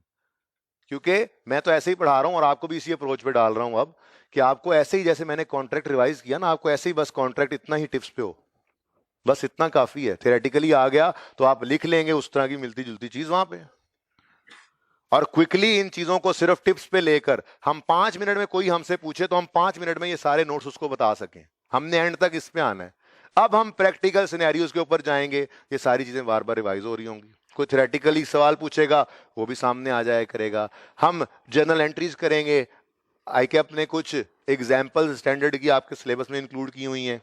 क्योंकि मैं तो ऐसे ही पढ़ा रहा हूं और आपको भी इसी अप्रोच पे डाल रहा हूं अब, कि आपको ऐसे ही जैसे मैंने कॉन्ट्रैक्ट रिवाइज किया ना, आपको ऐसे ही बस कॉन्ट्रैक्ट इतना ही टिप्स पे हो, बस इतना काफी है। थियोरेटिकली आ गया तो आप लिख लेंगे उस तरह की मिलती जुलती चीज वहां पे, और क्विकली इन चीजों को सिर्फ टिप्स पे लेकर हम 5 मिनट में, कोई हमसे पूछे तो हम 5 मिनट में ये सारे नोट्स उसको बता सकें। हमने एंड तक इस पे आना है। अब हम प्रैक्टिकल सिनेरियोज के ऊपर जाएंगे, ये सारी चीजें बार बार रिवाइज हो रही होंगी। कोई थ्योरेटिकली सवाल पूछेगा वो भी सामने आ जाया करेगा। हम जर्नल एंट्रीज करेंगे। आईकैप ने कुछ एग्जाम्पल स्टैंडर्ड की आपके सिलेबस में इंक्लूड की हुई हैं।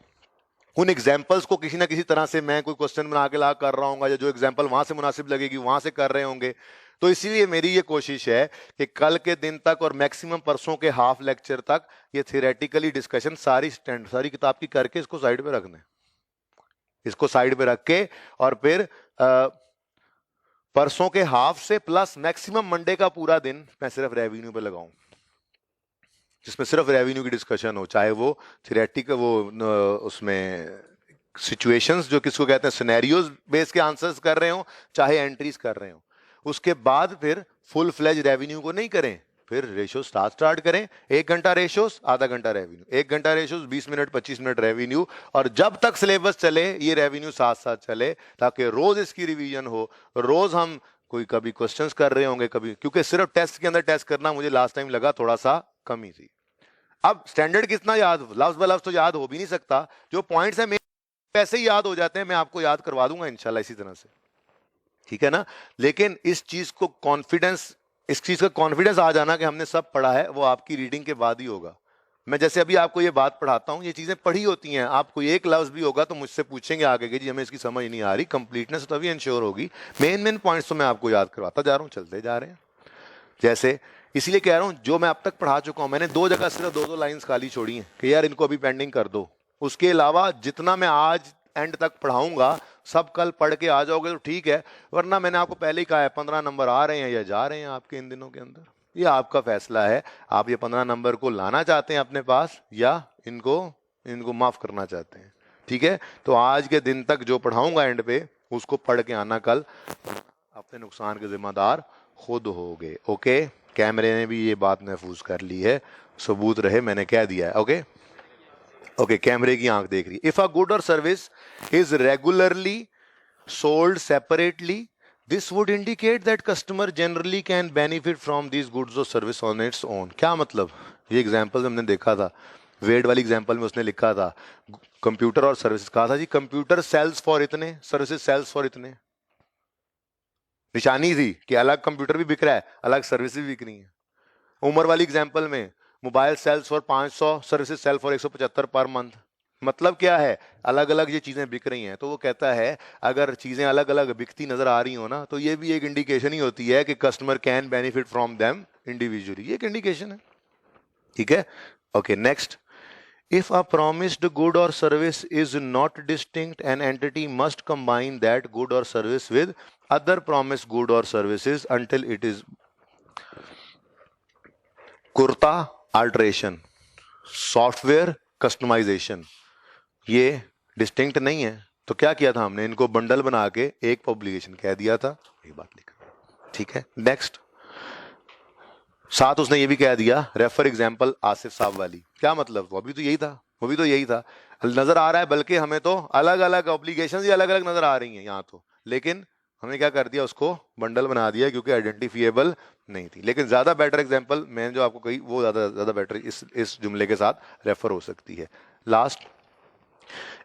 उन एग्जाम्पल्स को किसी ना किसी तरह से मैं कोई क्वेश्चन बना के ला कर रहा हूँ, या जो एग्जाम्पल वहां से मुनासिब लगेगी वहां से कर रहे होंगे। तो इसीलिए मेरी ये कोशिश है कि कल के दिन तक और मैक्सिमम परसों के हाफ लेक्चर तक ये थियोरेटिकली डिस्कशन सारी किताब की करके इसको साइड पे रख दें। इसको साइड पे रख के और फिर परसों के हाफ से प्लस मैक्सिमम मंडे का पूरा दिन मैं सिर्फ रेवेन्यू पे लगाऊं, जिसमें सिर्फ रेवेन्यू की डिस्कशन हो, चाहे वो थियोरेटिकल वो उसमें सिचुएशंस जो किसको कहते हैं सिनेरियोज बेस के आंसर्स कर रहे हो, चाहे एंट्रीज कर रहे हो। उसके बाद फिर फुल फ्लेज रेवेन्यू को नहीं करें, फिर रेशियो स्टार्ट करें। 1 घंटा रेशियोस, आधा घंटा रेवेन्यू, 1 घंटा रेशियोस, 20 मिनट 25 मिनट रेवेन्यू, और जब तक सिलेबस चले ये रेवेन्यू साथ साथ चले, ताकि रोज इसकी रिवीजन हो। रोज हम कोई कभी क्वेश्चंस कर रहे होंगे, कभी, क्योंकि सिर्फ टेस्ट के अंदर टेस्ट करना मुझे लास्ट टाइम लगा थोड़ा सा कमी थी। अब स्टैंडर्ड कितना याद, लफ्ज ब लफ्ज तो याद हो भी नहीं सकता, जो पॉइंट्स है मेरे ऐसे ही याद हो जाते हैं। मैं आपको याद करवा दूंगा इंशाल्लाह इसी तरह से, ठीक है ना। लेकिन इस चीज को कॉन्फिडेंस, इस चीज का कॉन्फिडेंस आ जाना कि हमने सब पढ़ा है, वो आपकी रीडिंग के बाद ही होगा। मैं जैसे अभी आपको ये बात पढ़ाता हूं, ये चीजें पढ़ी होती हैं। आपको एक लफ्ज भी होगा तो मुझसे पूछेंगे आगे कि जी हमें इसकी समझ नहीं आ रही, कंप्लीटनेस तभी इंश्योर होगी। मेन पॉइंट्स तो मैं आपको याद करवाता जा रहा हूं, चलते जा रहे हैं। जैसे इसीलिए कह रहा हूं, जो मैं अब तक पढ़ा चुका हूं, मैंने 2 जगह सिर्फ 2-2 लाइंस खाली छोड़ी हैं कि यार इनको अभी पेंडिंग कर दो। उसके अलावा जितना मैं आज एंड तक पढ़ाऊंगा सब कल पढ़ के आ जाओगे तो ठीक है, वरना मैंने आपको पहले ही कहा है 15 नंबर आ रहे हैं या जा रहे हैं आपके इन दिनों के अंदर। ये आपका फैसला है, आप ये 15 नंबर को लाना चाहते हैं अपने पास या इनको माफ करना चाहते हैं, ठीक है। तो आज के दिन तक जो पढ़ाऊंगा एंड पे उसको पढ़ के आना, कल अपने नुकसान के जिम्मेदार खुद होगे। ओके, कैमरे ने भी ये बात महफूज कर ली है, सबूत रहे, मैंने कह दिया है। ओके ओके, कैमरे की आंख देख रही है। इफ अ गुड और service is regularly sold separately, this would indicate that customer generally can benefit from this goods और सर्विस ऑन इट्स ओन। क्या मतलब? ये एग्जाम्पल हमने देखा था, वेड वाली एग्जाम्पल में उसने लिखा था कंप्यूटर और सर्विस, कहा था जी कंप्यूटर सेल्स फॉर इतने, सर्विसेज सेल्स फॉर इतने। निशानी थी कि अलग कंप्यूटर भी बिक रहा है, अलग सर्विसेज भी बिक रही है। उमर वाली एग्जाम्पल में mobile sales for 500, services sale for 175 per month. मतलब क्या है? अलग अलग ये चीजें बिक रही हैं। तो वो कहता है अगर चीजें अलग अलग बिकती नजर आ रही हो ना, तो ये भी एक इंडिकेशन ही होती है कि customer can benefit from them individually. ये एक इंडिकेशन है, ठीक है। Okay, next. If a promised good or service is not distinct, an entity must combine that good or service with other promised good or services until it is kurta alteration, software customisation. ये distinct नहीं है, तो क्या किया था हमने? इनको bundle बना के एक पब्लिकेशन कह दिया था। ये बात लिख, ठीक है। नेक्स्ट, साथ उसने ये भी कह दिया रेफर एग्जाम्पल आसिफ साहब वाली। क्या मतलब, वो भी तो यही था, वो भी तो यही था। नजर आ रहा है, बल्कि हमें तो अलग अलग ऑब्लिगेशन ही अलग अलग नजर आ रही हैं यहाँ तो, लेकिन हमने क्या कर दिया, उसको बंडल बना दिया क्योंकि आइडेंटिफिएबल नहीं थी। लेकिन ज्यादा बेटर एग्जाम्पल मैंने जो आपको कही वो ज्यादा ज्यादा बेटर इस जुमले के साथ रेफर हो सकती है। Last,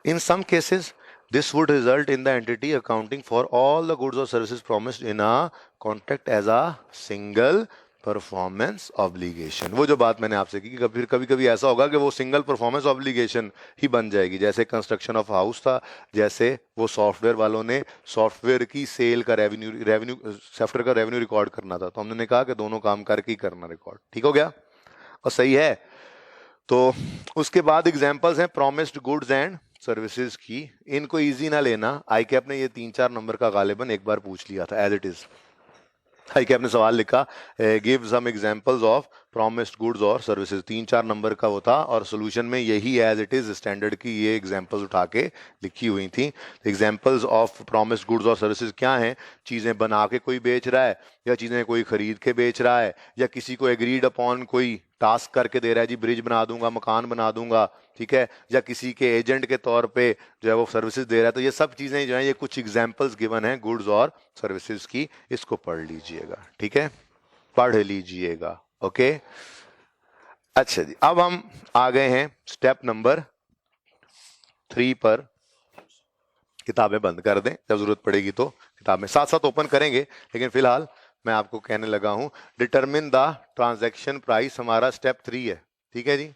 in some cases, this would result in the entity accounting for all the goods or services promised in a contract as a single performance obligation. वो जो बात मैंने आपसे की कि कभी कभी ऐसा होगा कि वो सिंगल परफॉर्मेंस ऑब्लिगेशन ही बन जाएगी, जैसे कंस्ट्रक्शन ऑफ हाउस था, जैसे वो सॉफ्टवेयर वालों ने सॉफ्टवेयर की सेल का रेवेन्यू सॉफ्टवेयर का रेवेन्यू रिकॉर्ड करना था, तो हमने कहा कि दोनों काम करके ही करना रिकॉर्ड। ठीक हो गया और सही है। तो उसके बाद एग्जांपल्स हैं प्रॉमिस्ड गुड्स एंड सर्विसेज की। इनको इजी ना लेना, आई कैप ने ये 3-4 नंबर का गालिबन एक बार पूछ लिया था as it is. ICAP ने सवाल लिखा give some examples of promised goods और सर्विसेज, 3-4 नंबर का वो था और सोल्यूशन में यही एज इट इज स्टैंडर्ड की ये एग्जांपल्स उठा के लिखी हुई थी। एग्जांपल्स ऑफ प्रॉमिस्ड गुड्स और सर्विसेज क्या हैं? चीजें बना के कोई बेच रहा है, या चीजें कोई खरीद के बेच रहा है, या किसी को एग्रीड अपॉन कोई टास्क करके दे रहा है, जी ब्रिज बना दूंगा, मकान बना दूंगा, ठीक है, या किसी के एजेंट के तौर पे जो है वो सर्विसेज दे रहा है। तो ये सब चीजें जो है ये कुछ एग्जांपल्स गिवन है गुड्स और सर्विसेज की, इसको पढ़ लीजिएगा। ठीक है, पढ़ लीजिएगा। ओके, अच्छा जी, अब हम आ गए हैं स्टेप नंबर 3 पर। किताबें बंद कर दें, जब जरूरत पड़ेगी तो किताबें साथ साथ ओपन करेंगे, लेकिन फिलहाल मैं आपको कहने लगा हूं डिटरमिन द ट्रांजैक्शन प्राइस, हमारा स्टेप 3 है। ठीक है जी,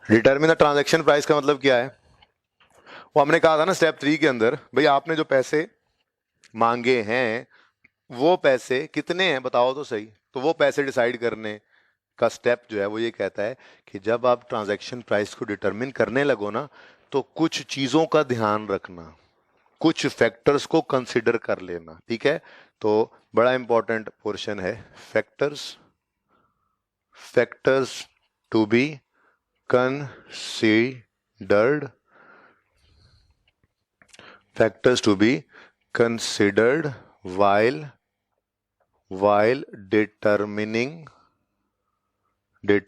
डिटरमिन द ट्रांजैक्शन प्राइस का मतलब क्या है? वो हमने कहा था ना स्टेप 3 के अंदर, भाई आपने जो पैसे मांगे हैं वो पैसे कितने हैं बताओ तो सही। तो वो पैसे डिसाइड करने का स्टेप जो है वो ये कहता है कि जब आप ट्रांजैक्शन प्राइस को डिटरमिन करने लगो ना, तो कुछ चीजों का ध्यान रखना, कुछ फैक्टर्स को कंसिडर कर लेना। ठीक है, तो बड़ा इंपॉर्टेंट पोर्शन है factors, factors to be considered, factors to be considered while determining the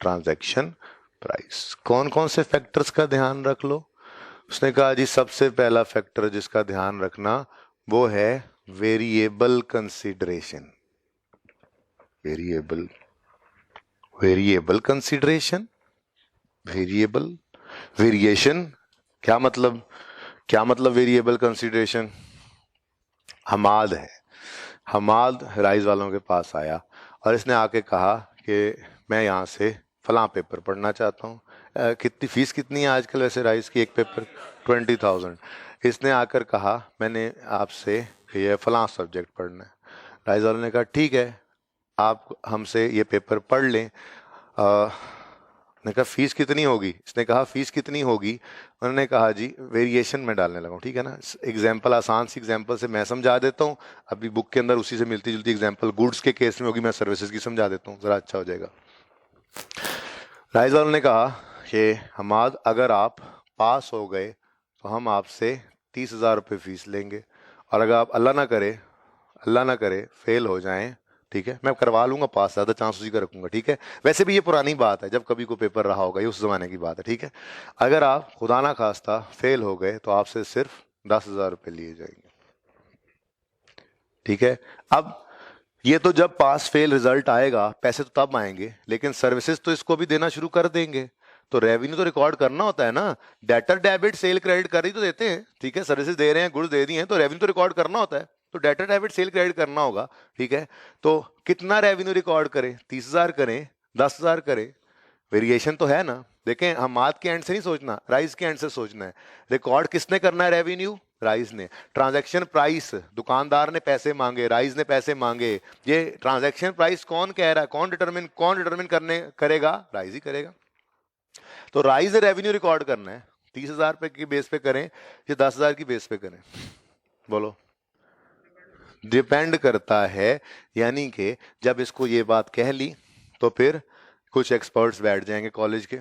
transaction price। कौन कौन से फैक्टर्स का ध्यान रख लो? उसने कहा जी सबसे पहला फैक्टर जिसका ध्यान रखना वो है variable consideration. Variable consideration, variable variation, क्या मतलब वेरिएबल कंसीडरेशन? हमाद है, हमाद राइज वालों के पास आया और इसने आके कहा कि मैं यहाँ से फलां पेपर पढ़ना चाहता हूँ। कितनी फीस कितनी है आजकल वैसे राइज की? एक पेपर 20,000। इसने आकर कहा मैंने आपसे ये फलां सब्जेक्ट पढ़ना है। राइज वालों ने कहा ठीक है, आप हमसे ये पेपर पढ़ लें। ने कहा फीस कितनी होगी? इसने कहा फीस कितनी होगी? उन्होंने कहा जी वेरिएशन में डालने लगा हूँ। ठीक है ना, एग्जाम्पल आसान सी एग्जाम्पल से मैं समझा देता हूँ, अभी बुक के अंदर उसी से मिलती जुलती एग्जाम्पल गुड्स के केस में होगी, मैं सर्विसेज की समझा देता हूँ, जरा अच्छा हो जाएगा। राइज वालों ने कहा कि हमाद अगर आप पास हो गए तो हम आपसे 30,000 रुपये फीस लेंगे, और अगर आप अल्लाह ना करे फेल हो जाएं, ठीक है, मैं करवा लूंगा पास, ज्यादा चांस उसी का रखूंगा। ठीक है, वैसे भी ये पुरानी बात है, जब कभी को पेपर रहा होगा, ये उस जमाने की बात है। ठीक है, अगर आप खुदा ना खास्ता फेल हो गए तो आपसे सिर्फ 10,000 रुपये लिए जाएंगे। ठीक है, अब ये तो जब पास फेल रिजल्ट आएगा पैसे तो तब आएंगे, लेकिन सर्विसेज तो इसको भी देना शुरू कर देंगे, तो रेवेन्यू तो रिकॉर्ड करना होता है ना। डेटर डेबिट सेल क्रेडिट कर ही तो देते हैं। ठीक है, सर्विसेज दे रहे हैं, गुड्स दे दिए हैं, तो रेवेन्यू तो रिकॉर्ड करना होता है, तो डेटर डेबिट सेल क्रेडिट करना होगा। ठीक है, तो कितना रेवेन्यू रिकॉर्ड करें? 30,000 करें, 10,000 करें? वेरिएशन तो है ना। देखें, हम मात के एंड से नहीं सोचना, राइज के एंड से सोचना है। रिकॉर्ड किसने करना है रेवेन्यू? राइज ने। ट्रांजैक्शन प्राइस दुकानदार ने पैसे मांगे, राइज ने पैसे मांगे, ये ट्रांजैक्शन प्राइस कौन कह रहा है, कौन डिटरमिन करेगा? राइज ही करेगा। तो राइज ने रेवेन्यू रिकॉर्ड करना है, 30,000 रुपए की बेस पे करें या 10,000 की बेस पे करें? बोलो, डिपेंड करता है। यानी कि जब इसको ये बात कह ली तो फिर कुछ एक्सपर्ट्स बैठ जाएंगे कॉलेज के,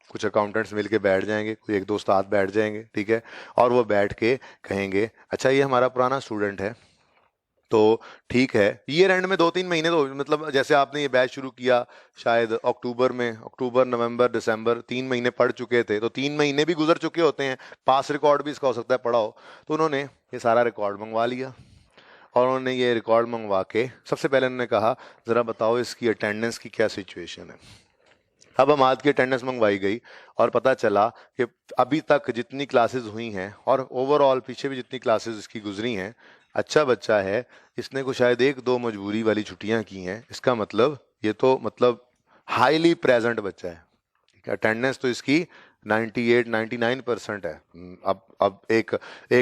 कुछ अकाउंटेंट्स मिलके बैठ जाएंगे, कोई एक दो उस्ताद बैठ जाएंगे, ठीक है, और वो बैठ के कहेंगे अच्छा ये हमारा पुराना स्टूडेंट है, तो ठीक है ईयर एंड में 2-3 महीने तो मतलब जैसे आपने ये बैच शुरू किया शायद अक्टूबर में, अक्टूबर नवंबर दिसंबर 3 महीने पढ़ चुके थे, तो 3 महीने भी गुजर चुके होते हैं, पास रिकॉर्ड भी इसका हो सकता है पढ़ा हो। तो उन्होंने ये सारा रिकॉर्ड मंगवा लिया और उन्होंने ये रिकॉर्ड मंगवा के सबसे पहले उन्होंने कहा ज़रा बताओ इसकी अटेंडेंस की क्या सिचुएशन है। अब हम आज की अटेंडेंस मंगवाई गई और पता चला कि अभी तक जितनी क्लासेस हुई हैं और ओवरऑल पीछे भी जितनी क्लासेस इसकी गुजरी हैं, अच्छा बच्चा है, इसने को शायद 1-2 मजबूरी वाली छुट्टियां की हैं, इसका मतलब ये तो मतलब हाईली प्रेजेंट बच्चा है। अटेंडेंस तो इसकी 98-99% है। अब एक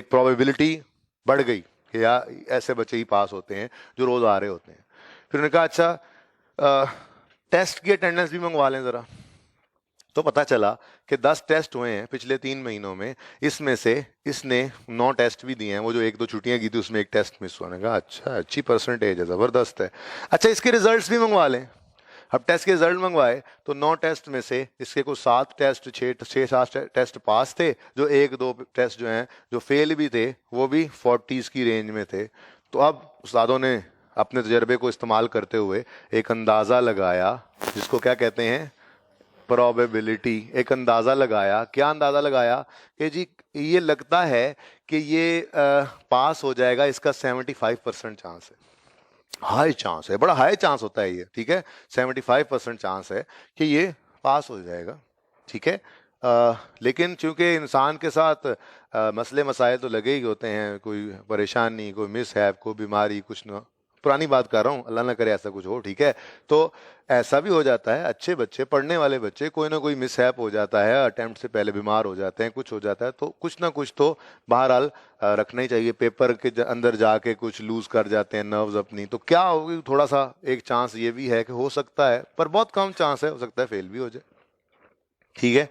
प्रोबेबिलिटी बढ़ गई कि यार ऐसे बच्चे ही पास होते हैं जो रोज आ रहे होते हैं। फिर उन्होंने कहा अच्छा टेस्ट की अटेंडेंस भी मंगवा लें ज़रा। तो पता चला कि 10 टेस्ट हुए हैं पिछले 3 महीनों में, इसमें से इसने 9 टेस्ट भी दिए हैं, वो जो 1-2 छुट्टियां की थी उसमें एक टेस्ट मिस हुआ। कहा अच्छा अच्छी परसेंटेज है, ज़बरदस्त है, अच्छा इसके रिजल्ट्स भी मंगवा लें। अब टेस्ट के रिजल्ट मंगवाए तो 9 टेस्ट में से इसके कुछ 7 टेस्ट 6-7 टेस्ट पास थे, जो 1-2 टेस्ट जो हैं जो फेल भी थे वो भी 40s की रेंज में थे। तो अब उस्तादों ने अपने तजर्बे को इस्तेमाल करते हुए एक अंदाज़ा लगाया, जिसको क्या कहते हैं प्रोबेबिलिटी। एक अंदाज़ा लगाया, क्या अंदाज़ा लगाया कि जी ये लगता है कि ये पास हो जाएगा, इसका 75% चांस है, हाई चांस है, बड़ा हाई चांस होता है ये, ठीक है, 75% चांस है कि ये पास हो जाएगा, ठीक है। लेकिन चूंकि इंसान के साथ मसले मसाइल तो लगे ही होते हैं, कोई परेशानी, कोई मिस है, कोई बीमारी, कुछ ना, पुरानी बात कर रहा हूँ, अल्लाह ना करे ऐसा कुछ हो, ठीक है। तो ऐसा भी हो जाता है, अच्छे बच्चे, पढ़ने वाले बच्चे, कोई ना कोई मिसहैप हो जाता है, अटेम्प्ट से पहले बीमार हो जाते हैं, कुछ हो जाता है, तो कुछ ना कुछ तो बहरहाल रखना ही चाहिए। पेपर के अंदर जाके कुछ लूज कर जाते हैं नर्व्स अपनी, तो क्या होगी, थोड़ा सा एक चांस ये भी है कि हो सकता है, पर बहुत कम चांस है, हो सकता है फेल भी हो जाए, ठीक है।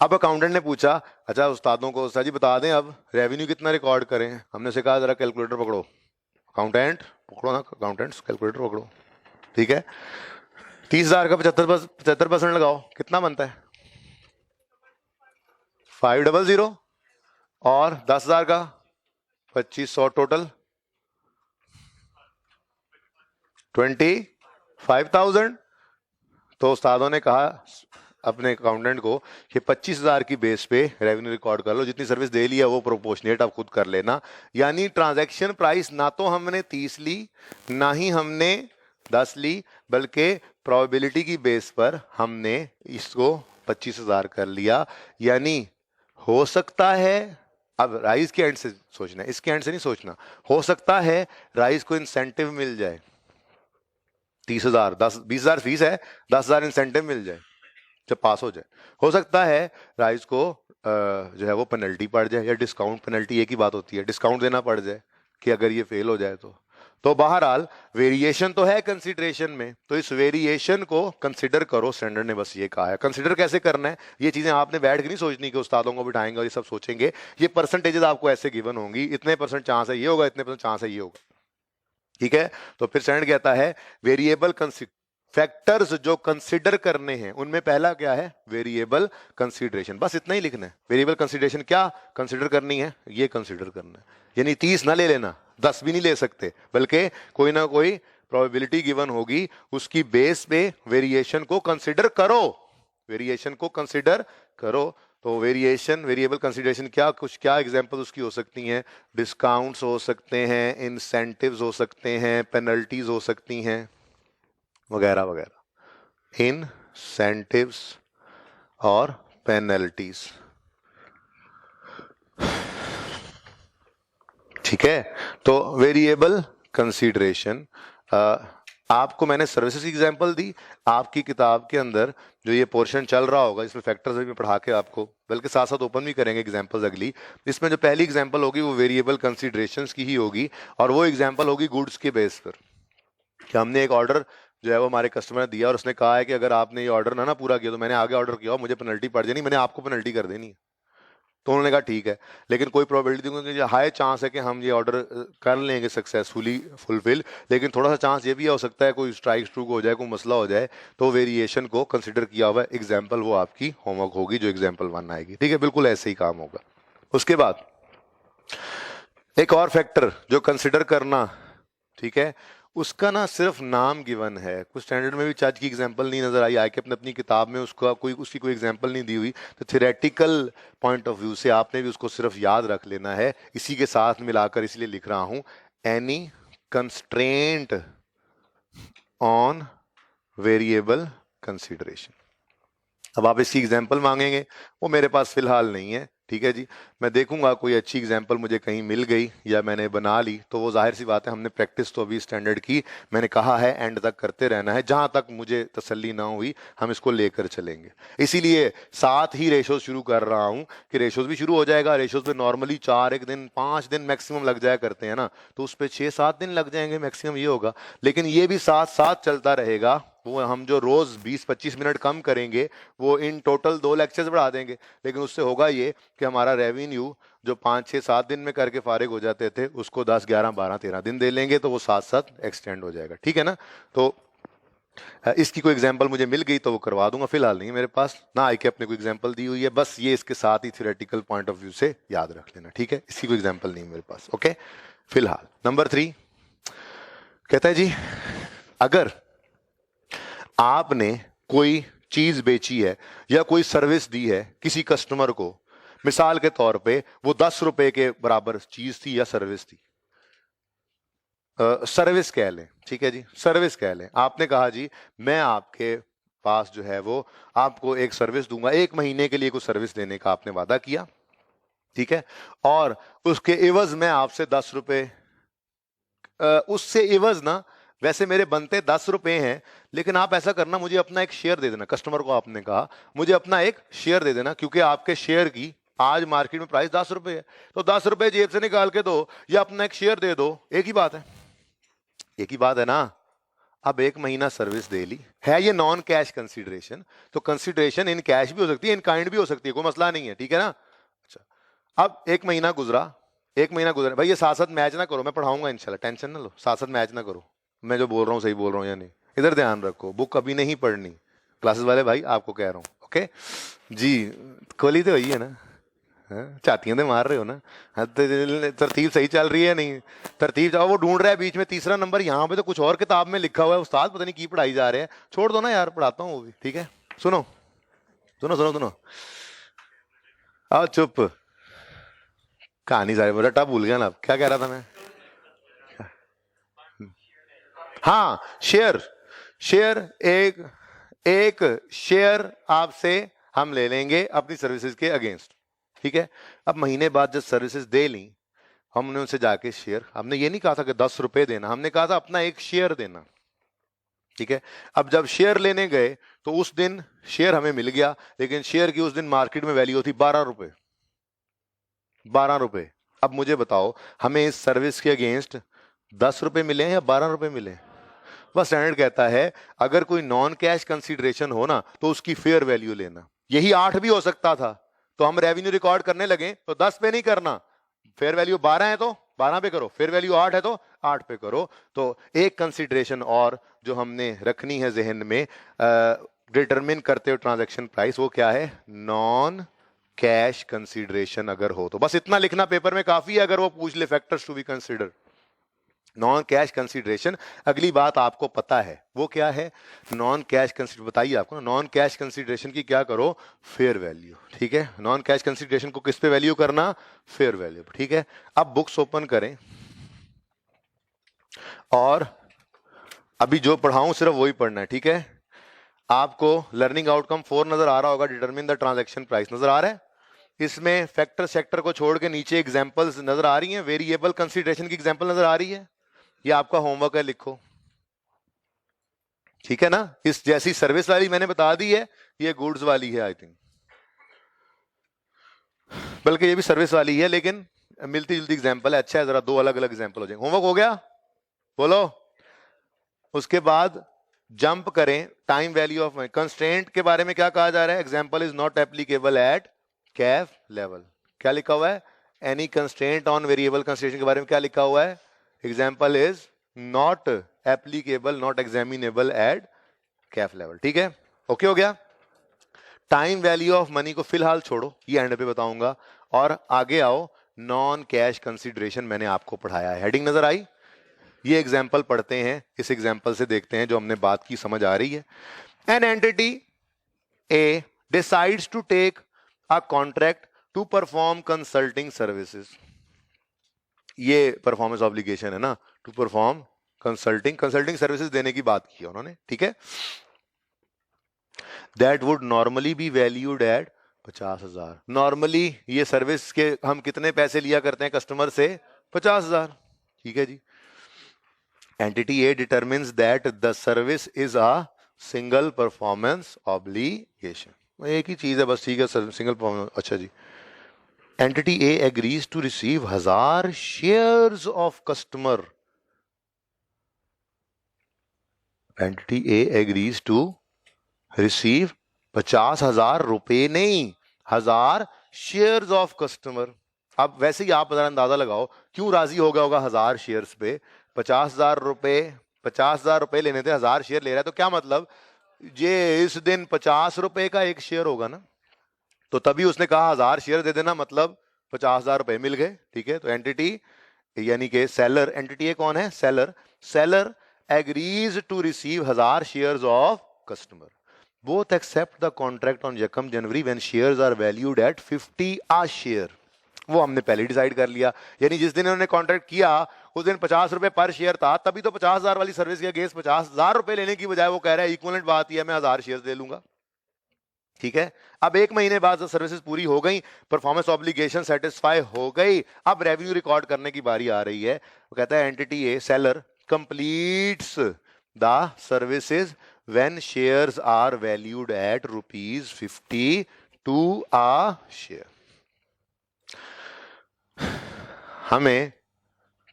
अब अकाउंटेंट ने पूछा अच्छा उस्तादों को, उस्ताद जी बता दें अब रेवेन्यू कितना रिकॉर्ड करें। हमने उसे कहा जरा कैलकुलेटर पकड़ो, अकाउंटेंट पकड़ो ना, अकाउंटेंट्स कैलकुलेटर पकड़ो, ठीक है। 30,000 का 75% लगाओ, कितना बनता है 500 और 10,000 का 2500, टोटल 25,000। तो उस्तादों ने कहा अपने अकाउंटेंट को कि 25,000 की बेस पे रेवेन्यू रिकॉर्ड कर लो, जितनी सर्विस दे लिया वो प्रोपोर्शनेट आप खुद कर लेना। यानी ट्रांजैक्शन प्राइस ना तो हमने 30 ली ना ही हमने 10 ली, बल्कि प्रोबेबिलिटी की बेस पर हमने इसको 25,000 कर लिया। यानी हो सकता है, अब राइस के एंड से सोचना है, इसके एंड से नहीं सोचना, हो सकता है राइस को इंसेंटिव मिल जाए, 30,000, 20,000 फीस है, 10,000 इंसेंटिव मिल जाए जब पास हो जाए। हो सकता है राइस को जो है वो पेनल्टी पड़ जाए, या डिस्काउंट पेनल्टी एक ही बात होती है, डिस्काउंट देना पड़ जाए कि अगर ये फेल हो जाए तो बहरहाल वेरिएशन तो है कंसीडरेशन में, तो इस वेरिएशन को कंसीडर करो। स्टैंडर्ड ने बस ये कहा है। कंसीडर कैसे करना है, ये चीजें आपने बैठ के नहीं सोचनी कि उस्तादों को बिठाएंगे और ये सब सोचेंगे, ये परसेंटेजेस आपको ऐसे गिवन होंगी, इतने परसेंट चांस है ये होगा, इतने परसेंट चांस है ये होगा, ठीक है। तो फिर स्टैंडर्ड कहता है वेरिएबल फैक्टर्स जो कंसीडर करने हैं, उनमें पहला क्या है वेरिएबल कंसीडरेशन, बस इतना ही लिखना है। वेरिएबल कंसीडरेशन क्या कंसीडर करनी है, ये कंसीडर करना है। यानी 30 ना ले लेना, 10 भी नहीं ले सकते, बल्कि कोई ना कोई प्रोबेबिलिटी गिवन होगी, उसकी बेस पे वेरिएशन को कंसीडर करो, वेरिएशन को कंसीडर करो। तो वेरिएशन, वेरिएबल कंसीडरेशन क्या, कुछ क्या एग्जांपल उसकी हो सकती हैं, डिस्काउंट्स हो सकते हैं, इंसेंटिव्स हो सकते हैं, पेनल्टीज हो सकती हैं, वगैरह वगैरह, इंसेंटिव्स और पेनल्टीज, ठीक है। तो वेरिएबल कंसीडरेशन, आपको मैंने सर्विसेज की एग्जांपल दी, आपकी किताब के अंदर जो ये पोर्शन चल रहा होगा इसमें फैक्टर्स भी पढ़ा के आपको, बल्कि साथ साथ ओपन भी करेंगे एग्जांपल्स अगली, इसमें जो पहली एग्जांपल होगी वो वेरिएबल कंसीडरेशंस की ही होगी, और वो एग्जांपल होगी गुड्स के बेस पर, कि हमने एक ऑर्डर जो है वो हमारे कस्टमर ने दिया और उसने कहा है कि अगर आपने ये ऑर्डर ना पूरा किया तो मैंने आगे ऑर्डर किया, मुझे पेनल्टी पड़ जानी, मैंने आपको पेनल्टी कर देनी है, तो उन्होंने कहा ठीक है, लेकिन कोई प्रोबेबिलिटी दूंगा कि हाई चांस है कि हम ये ऑर्डर कर लेंगे सक्सेसफुली फुलफिल, लेकिन थोड़ा सा चांस ये भी हो सकता है कोई स्ट्राइक स्ट्रूक हो जाए, कोई मसला हो जाए, तो वेरिएशन को कंसिडर किया हुआ एग्जाम्पल वो आपकी होमवर्क होगी जो एग्जाम्पल 1 आएगी। ठीक है, बिल्कुल ऐसे ही काम होगा। उसके बाद एक और फैक्टर जो कंसिडर करना, ठीक है, उसका ना सिर्फ नाम गिवन है, कुछ स्टैंडर्ड में भी चार्ज की एग्जांपल नहीं नजर आई, आके अपनी किताब में उसका उसकी कोई एग्जांपल नहीं दी हुई, तो थ्योरेटिकल पॉइंट ऑफ व्यू से आपने भी उसको सिर्फ याद रख लेना है, इसी के साथ मिलाकर इसलिए लिख रहा हूं, any constraint on variable consideration. अब आप इसकी एग्जांपल मांगेंगे, वो मेरे पास फिलहाल नहीं है, ठीक है जी, मैं देखूंगा कोई अच्छी एग्जांपल मुझे कहीं मिल गई या मैंने बना ली, तो वो जाहिर सी बात है हमने प्रैक्टिस तो अभी स्टैंडर्ड की, मैंने कहा है एंड तक करते रहना है, जहां तक मुझे तसल्ली ना हुई हम इसको लेकर चलेंगे। इसीलिए साथ ही रेशोज शुरू कर रहा हूं कि रेशोज भी शुरू हो जाएगा, रेशोज पे नॉर्मली 4 दिन 5 दिन मैक्सिमम लग जाया करते हैं ना, तो उस पर 6-7 दिन लग जाएंगे मैक्सिमम, ये होगा, लेकिन ये भी साथ साथ चलता रहेगा। वो हम जो रोज 20-25 मिनट कम करेंगे वो इन टोटल 2 लेक्चर्स बढ़ा देंगे, लेकिन उससे होगा ये कि हमारा रेवेन्यू जो 5-6-7 दिन में करके फारिग हो जाते थे उसको 10-11-12-13 दिन दे लेंगे, तो वो साथ साथ एक्सटेंड हो जाएगा। ठीक है ना, तो इसकी कोई एग्जांपल मुझे मिल गई तो वो करवा दूंगा, फिलहाल नहीं मेरे पास, ना आई के अपने कोई एग्जांपल दी हुई है, बस ये इसके साथ ही थ्योरेटिकल पॉइंट ऑफ व्यू से याद रख लेना। ठीक है, इसकी कोई एग्जांपल नहीं मेरे पास। ओके, फिलहाल नंबर 3 कहता है जी, अगर आपने कोई चीज बेची है या कोई सर्विस दी है किसी कस्टमर को, मिसाल के तौर पे वो 10 रुपए के बराबर चीज थी या सर्विस थी, सर्विस कह लें, ठीक है जी, सर्विस कह लें, आपने कहा जी मैं आपके पास जो है वो आपको एक सर्विस दूंगा, 1 महीने के लिए कोई सर्विस देने का आपने वादा किया, ठीक है, और उसके एवज में आपसे 10 रुपए, उससे एवज ना वैसे मेरे बनते 10 रुपए हैं, लेकिन आप ऐसा करना मुझे अपना एक शेयर दे देना, कस्टमर को आपने कहा मुझे अपना एक शेयर दे देना, क्योंकि आपके शेयर की आज मार्केट में प्राइस 10 रुपए है, तो 10 रुपए जेब से निकाल के दो या अपना एक शेयर दे दो, एक ही बात है, एक ही बात है ना। अब 1 महीना सर्विस दे ली है, ये नॉन कैश कंसिडरेशन, तो कंसिडरेशन इन कैश भी हो सकती है, इन काइंड भी हो सकती है, कोई मसला नहीं है, ठीक है ना। अच्छा, अब 1 महीना गुजरा, 1 महीना गुजरा, भाई ये साथ साथ मैच ना करो, मैं पढ़ाऊंगा इंशाल्लाह, टेंशन ना लो, साथ साथ मैच ना करो, मैं जो बोल रहा हूँ सही बोल रहा हूँ या नहीं, इधर ध्यान रखो, बुक अभी नहीं पढ़नी, क्लासेस वाले भाई आपको कह रहा हूँ, ओके जी, खोली तो वही है ना, चातियां तो मार रहे हो ना, तरतीब सही चल रही है नहीं, तरतीब जाओ, वो ढूंढ रहा है बीच में तीसरा नंबर, यहाँ पे तो कुछ और किताब में लिखा हुआ है, उस्ताद पता नहीं की पढ़ाई जा रहे हैं, छोड़ दो ना यार, पढ़ाता हूँ वो भी, ठीक है, सुनो सुनो सुनो सुनो, आओ चुप, कहानी सारी रट्टा भूल गया ना, क्या कह रहा था मैं, हाँ शेयर, शेयर एक एक शेयर आपसे हम ले लेंगे अपनी सर्विसेज के अगेंस्ट, ठीक है। अब महीने बाद जब सर्विसेज दे ली, हमने उनसे जाके शेयर, हमने ये नहीं कहा था कि 10 रुपए देना, हमने कहा था अपना एक शेयर देना, ठीक है। अब जब शेयर लेने गए तो उस दिन शेयर हमें मिल गया, लेकिन शेयर की उस दिन मार्केट में वैल्यू थी 12 रुपए, 12 रुपए। अब मुझे बताओ हमें इस सर्विस के अगेंस्ट 10 रुपए मिले या 12 रुपए मिले, बस स्टैंडर्ड कहता है अगर कोई नॉन कैश कंसीडरेशन हो ना तो उसकी फेयर वैल्यू लेना, यही 8 भी हो सकता था, तो हम रेवेन्यू रिकॉर्ड करने लगे तो 10 पे नहीं करना, फेयर वैल्यू 12 है तो 12 पे करो, फेयर वैल्यू 8 है तो 8 पे करो। तो एक कंसीडरेशन और जो हमने रखनी है जहन में डिटरमिन करते हो ट्रांजैक्शन प्राइस, वो क्या है, नॉन कैश कंसीडरेशन अगर हो तो, बस इतना लिखना पेपर में काफी है, अगर वो पूछ ले factors to be consider, non cash consideration. अगली बात आपको पता है वो क्या है, नॉन कैश कंसीडर, बताइए आपको नॉन कैश कंसीडरेशन की क्या करो, फेयर वैल्यू, ठीक है। नॉन कैश कंसीडरेशन को किस पे वैल्यू करना, फेयर वैल्यू, ठीक है। अब बुक्स ओपन करें और अभी जो पढ़ाऊं सिर्फ वही पढ़ना है, ठीक है। आपको लर्निंग आउटकम 4 नजर आ रहा होगा, डिटरमिन द ट्रांजैक्शन प्राइस नजर आ रहा है, इसमें फैक्टर सेक्टर को छोड़ के नीचे एग्जांपल्स नजर आ रही हैं, वेरिएबल कंसीडरेशन की एग्जांपल नजर आ रही है, ये आपका होमवर्क है, लिखो, ठीक है ना। इस जैसी सर्विस वाली मैंने बता दी है, ये गुड्स वाली है आई थिंक, बल्कि ये भी सर्विस वाली है लेकिन मिलती जुलती एग्जांपल है, अच्छा है, जरा 2 अलग अलग एग्जांपल हो जाएंगे। होमवर्क हो गया, बोलो। उसके बाद जंप करें, टाइम वैल्यू ऑफ कंस्ट्रेंट के बारे में क्या कहा जा रहा है, example is not applicable at CAF level, क्या लिखा हुआ है? Any constraint on variable consideration के बारे में क्या लिखा हुआ है? Example is not applicable, not examinable at CAF level. ठीक है, ओके हो गया। टाइम वैल्यू ऑफ मनी को फिलहाल छोड़ो, ये एंड पे बताऊंगा, और आगे आओ। नॉन कैश कंसीडरेशन मैंने आपको पढ़ाया है, हेडिंग नजर आई? ये एग्जाम्पल पढ़ते हैं, इस एग्जाम्पल से देखते हैं जो हमने बात की समझ आ रही है। An entity A decides to take a contract to perform consulting services. ये परफॉर्मेंस ऑब्लिगेशन है ना, टू परफॉर्म कंसल्टिंग सर्विसेज देने की बात की उन्होंने। ठीक है, that would normally be valued at 50,000। Normally ये सर्विस के हम कितने पैसे लिया करते हैं कस्टमर से? 50,000। ठीक है जी। Entity A determines that the service is a single performance obligation. एक ही चीज है बस, ठीक है, सिंगल परफॉर्मेंस। अच्छा जी। Entity A agrees to receive 1,000 shares of customer. Entity A agrees to receive 50,000 रुपए नहीं, 1,000 शेयर्स ऑफ कस्टमर। अब वैसे ही आप अंदाजा लगाओ क्यों राजी हो गया होगा 1,000 शेयर्स पे? 50,000 रुपए, 50,000 रुपए लेने थे, 1,000 शेयर ले रहा है, तो क्या मतलब ये इस दिन 50 रुपए का एक शेयर होगा ना, तो तभी उसने कहा 1,000 शेयर दे देना, मतलब 50,000 रुपए मिल गए। ठीक है, तो एंटिटी यानी कि सेलर, एंटिटी ए कौन है? Seller. Seller agrees to receive 1,000 shares of customer. Both accept the contract on यकम January when shares are valued at 50 a share. वो हमने पहले डिसाइड कर लिया, यानी जिस दिन उन्होंने कॉन्ट्रैक्ट किया उस दिन 50 रुपए पर शेयर था, तभी तो 50,000 वाली सर्विस के अगेंस्ट 50,000 रुपए लेने की बजाय वो कह रहा है इक्विवेलेंट बात ही है, मैं 1,000 शेयर ले लूंगा। ठीक है, अब एक महीने बाद जब सर्विसेज पूरी हो गई, परफॉर्मेंस ऑब्लिगेशन सेटिस्फाई हो गई, अब रेवेन्यू रिकॉर्ड करने की बारी आ रही है। वो कहता है entity A seller completes the services when shares are valued at ₹50 to a share. हमें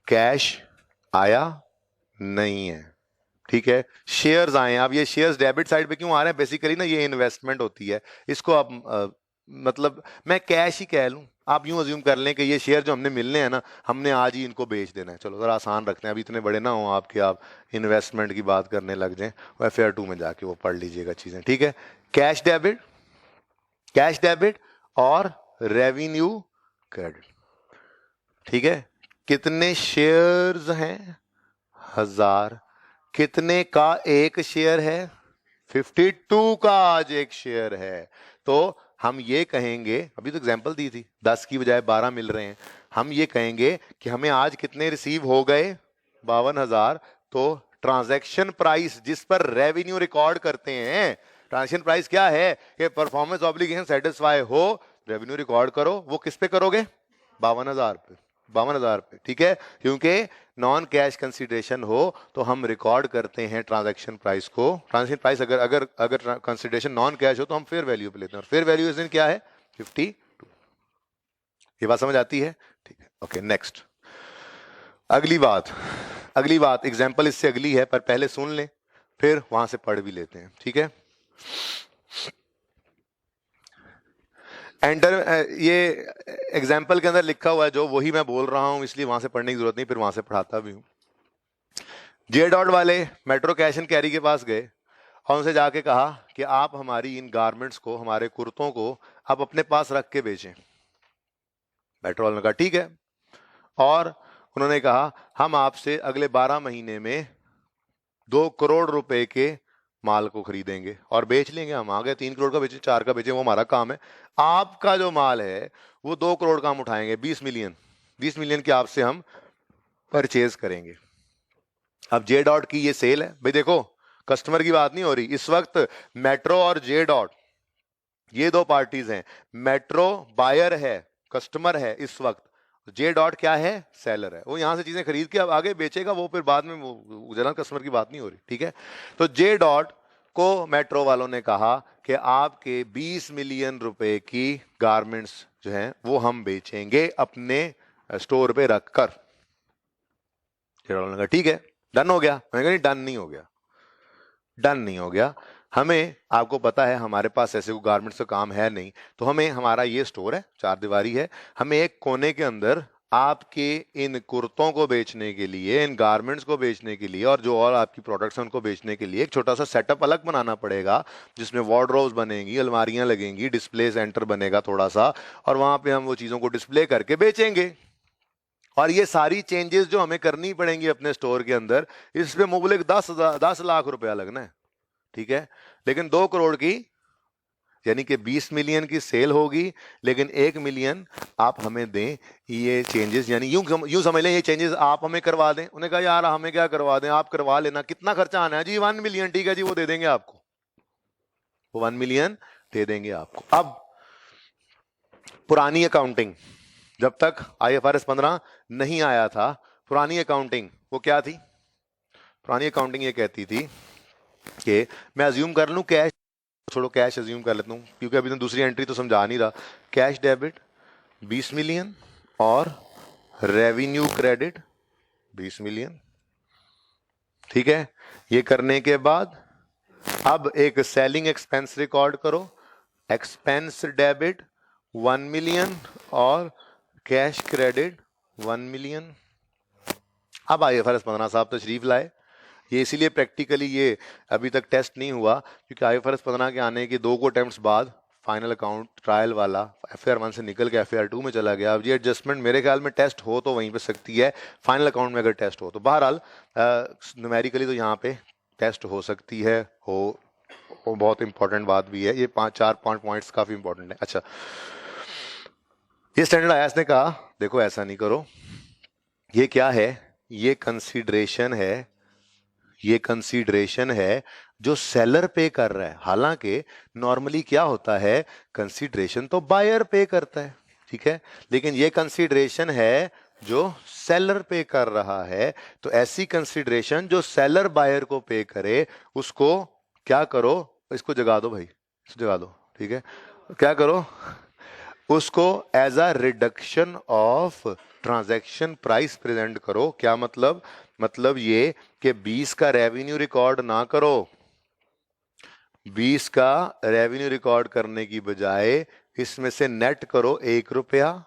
कैश आया नहीं है, ठीक है, शेयर्स आए। अब ये शेयर्स डेबिट साइड पे क्यों आ रहे हैं? बेसिकली ना ये इन्वेस्टमेंट होती है, इसको आप मतलब मैं कैश ही कह लूं, आप यूं अज्यूम कर लें कि ये शेयर जो हमने मिलने हैं ना, हमने आज ही इनको बेच देना है। चलो जरा आसान रखते हैं, अभी इतने बड़े ना हो आपके, आप इन्वेस्टमेंट की बात करने लग जाएं। FAR 2 में जाके वो पढ़ लीजिएगा चीजें। ठीक है, कैश डेबिट और रेवेन्यू क्रेडिट। ठीक है, कितने शेयर्स हैं? 1,000। कितने का एक शेयर है? 52 का आज एक शेयर है। तो हम ये कहेंगे, अभी तो एग्जांपल दी थी, 10 की बजाय 12 मिल रहे हैं, हम ये कहेंगे कि हमें आज कितने रिसीव हो गए? 52,000। तो ट्रांजैक्शन प्राइस जिस पर रेवेन्यू रिकॉर्ड करते हैं, ट्रांजैक्शन प्राइस क्या है कि परफॉर्मेंस ऑब्लिगेशन सेटिस्फाई हो, रेवेन्यू रिकॉर्ड करो, वो किस पे करोगे? 52,000 पे, 52,000 पे। ठीक है, क्योंकि नॉन कैश कंसीडरेशन हो तो हम रिकॉर्ड करते हैं ट्रांजैक्शन प्राइस को। ट्रांजैक्शन प्राइस अगर अगर अगर कंसीडरेशन नॉन कैश हो तो हम फेयर वैल्यू पे लेते हैं, और फेयर वैल्यू इस दिन क्या है? 52। ये बात समझ आती है? ठीक है, ओके नेक्स्ट। अगली बात एग्जाम्पल इससे अगली है, पर पहले सुन लें फिर वहां से पढ़ भी लेते हैं। ठीक है, एंटर ये एग्जाम्पल के अंदर लिखा हुआ है जो, वही मैं बोल रहा हूं, इसलिए वहां से पढ़ने की जरूरत नहीं, फिर वहां से पढ़ाता भी हूं। जे डॉट वाले मेट्रो कैश एंड कैरी के पास गए और उनसे जाके कहा कि आप हमारी इन गारमेंट्स को, हमारे कुर्तों को आप अपने पास रख के बेचें। मेट्रो वाले ने कहा ठीक है, और उन्होंने कहा हम आपसे अगले 12 महीने में 2 करोड़ रुपए के माल को खरीदेंगे और बेच लेंगे। हम आ गए 3 करोड़ का बेचे, 4 का बेचे, वो हमारा काम है। आपका जो माल है वो 2 करोड़ का हम उठाएंगे, 20 मिलियन की आपसे हम परचेज करेंगे। अब जे डॉट की ये सेल है भाई, देखो कस्टमर की बात नहीं हो रही इस वक्त, मेट्रो और जे डॉट ये दो पार्टीज हैं। मेट्रो बायर है, कस्टमर है इस वक्त, जे डॉट क्या है? सेलर है। वो यहां से चीजें खरीद के अब आगे बेचेगा, वो फिर बाद में, वो जनरल कस्टमर की बात नहीं हो रही। ठीक है, तो जे डॉट को मेट्रो वालों ने कहा कि आपके 20 मिलियन रुपए की गारमेंट्स जो हैं वो हम बेचेंगे अपने स्टोर पे रखकर। जे डॉट ने कहा ठीक है, डन हो गया। मैंने कहा नहीं, डन नहीं हो गया। हमें, आपको पता है हमारे पास ऐसे कोई गारमेंट्स का काम है नहीं, तो हमें, हमारा ये स्टोर है, चार दीवारी है, हमें एक कोने के अंदर आपके इन कुर्तों को बेचने के लिए, इन गारमेंट्स को बेचने के लिए और जो और आपकी प्रोडक्ट्स हैं उनको बेचने के लिए एक छोटा सा सेटअप अलग बनाना पड़ेगा, जिसमें वार्डरोब्स बनेंगी, अलमारियां लगेंगी, डिस्प्ले सेंटर बनेगा थोड़ा सा, और वहां पे हम वो चीजों को डिस्प्ले करके बेचेंगे। और ये सारी चेंजेस जो हमें करनी पड़ेंगी अपने स्टोर के अंदर, इस पे मुबलिक 10 लाख रुपया लगना है, ठीक है। लेकिन 2 करोड़ की, यानी कि 20 मिलियन की सेल होगी, लेकिन 1 मिलियन आप हमें दें ये चेंजेस, यानी यूं समझ लें ये चेंजेस आप हमें करवा दें। उन्हें कहा यार हमें क्या करवा दें, आप करवा लेना, कितना खर्चा आना है जी, 1 मिलियन, ठीक है जी, वो दे देंगे आपको, वो 1 मिलियन दे देंगे आपको। अब पुरानी अकाउंटिंग, जब तक IFRS 15 नहीं आया था, पुरानी अकाउंटिंग वो क्या थी? पुरानी अकाउंटिंग ये कहती थी कि मैं अज्यूम कर लूं कैश, छोड़ो कैश अज्यूम कर लेता हूं क्योंकि अभी तो दूसरी एंट्री तो समझा नहीं रहा। कैश डेबिट 20 मिलियन और रेवेन्यू क्रेडिट 20 मिलियन, ठीक है। ये करने के बाद अब एक सेलिंग एक्सपेंस रिकॉर्ड करो, एक्सपेंस डेबिट 1 मिलियन और कैश क्रेडिट 1 मिलियन। अब IFRS 15 साहब तशरीफ लाए। ये इसीलिए प्रैक्टिकली ये अभी तक टेस्ट नहीं हुआ क्योंकि IFRS 15 के आने के 2 अटेम्प्ट्स बाद फाइनल अकाउंट ट्रायल वाला FAR 1 से निकल के FAR 2 में चला गया। अब ये एडजस्टमेंट मेरे ख्याल में टेस्ट हो तो वहीं पे सकती है, फाइनल अकाउंट में अगर टेस्ट हो तो। बहरहाल न्यूमेरिकली तो यहाँ पे टेस्ट हो सकती है, हो बहुत इंपॉर्टेंट बात भी है ये, 4-5 पॉइंट्स काफी इंपॉर्टेंट है। अच्छा, ये स्टैंडर्ड आयास ने कहा देखो ऐसा नहीं करो, ये क्या है, ये कंसीडरेशन है, ये कंसीडरेशन है जो सेलर पे कर रहा है। हालांकि नॉर्मली क्या होता है, कंसीडरेशन तो बायर पे करता है, ठीक है, लेकिन ये कंसीडरेशन है जो सेलर पे कर रहा है। तो ऐसी कंसीडरेशन जो सेलर बायर को पे करे उसको क्या करो, इसको जगा दो भाई, इसको जगा दो, ठीक है, क्या करो, उसको as a reduction of transaction price present करो। क्या मतलब, मतलब ये कि 20 का रेवेन्यू रिकॉर्ड ना करो, 20 का रेवेन्यू रिकॉर्ड करने की बजाय इसमें से नेट करो 1 रुपया,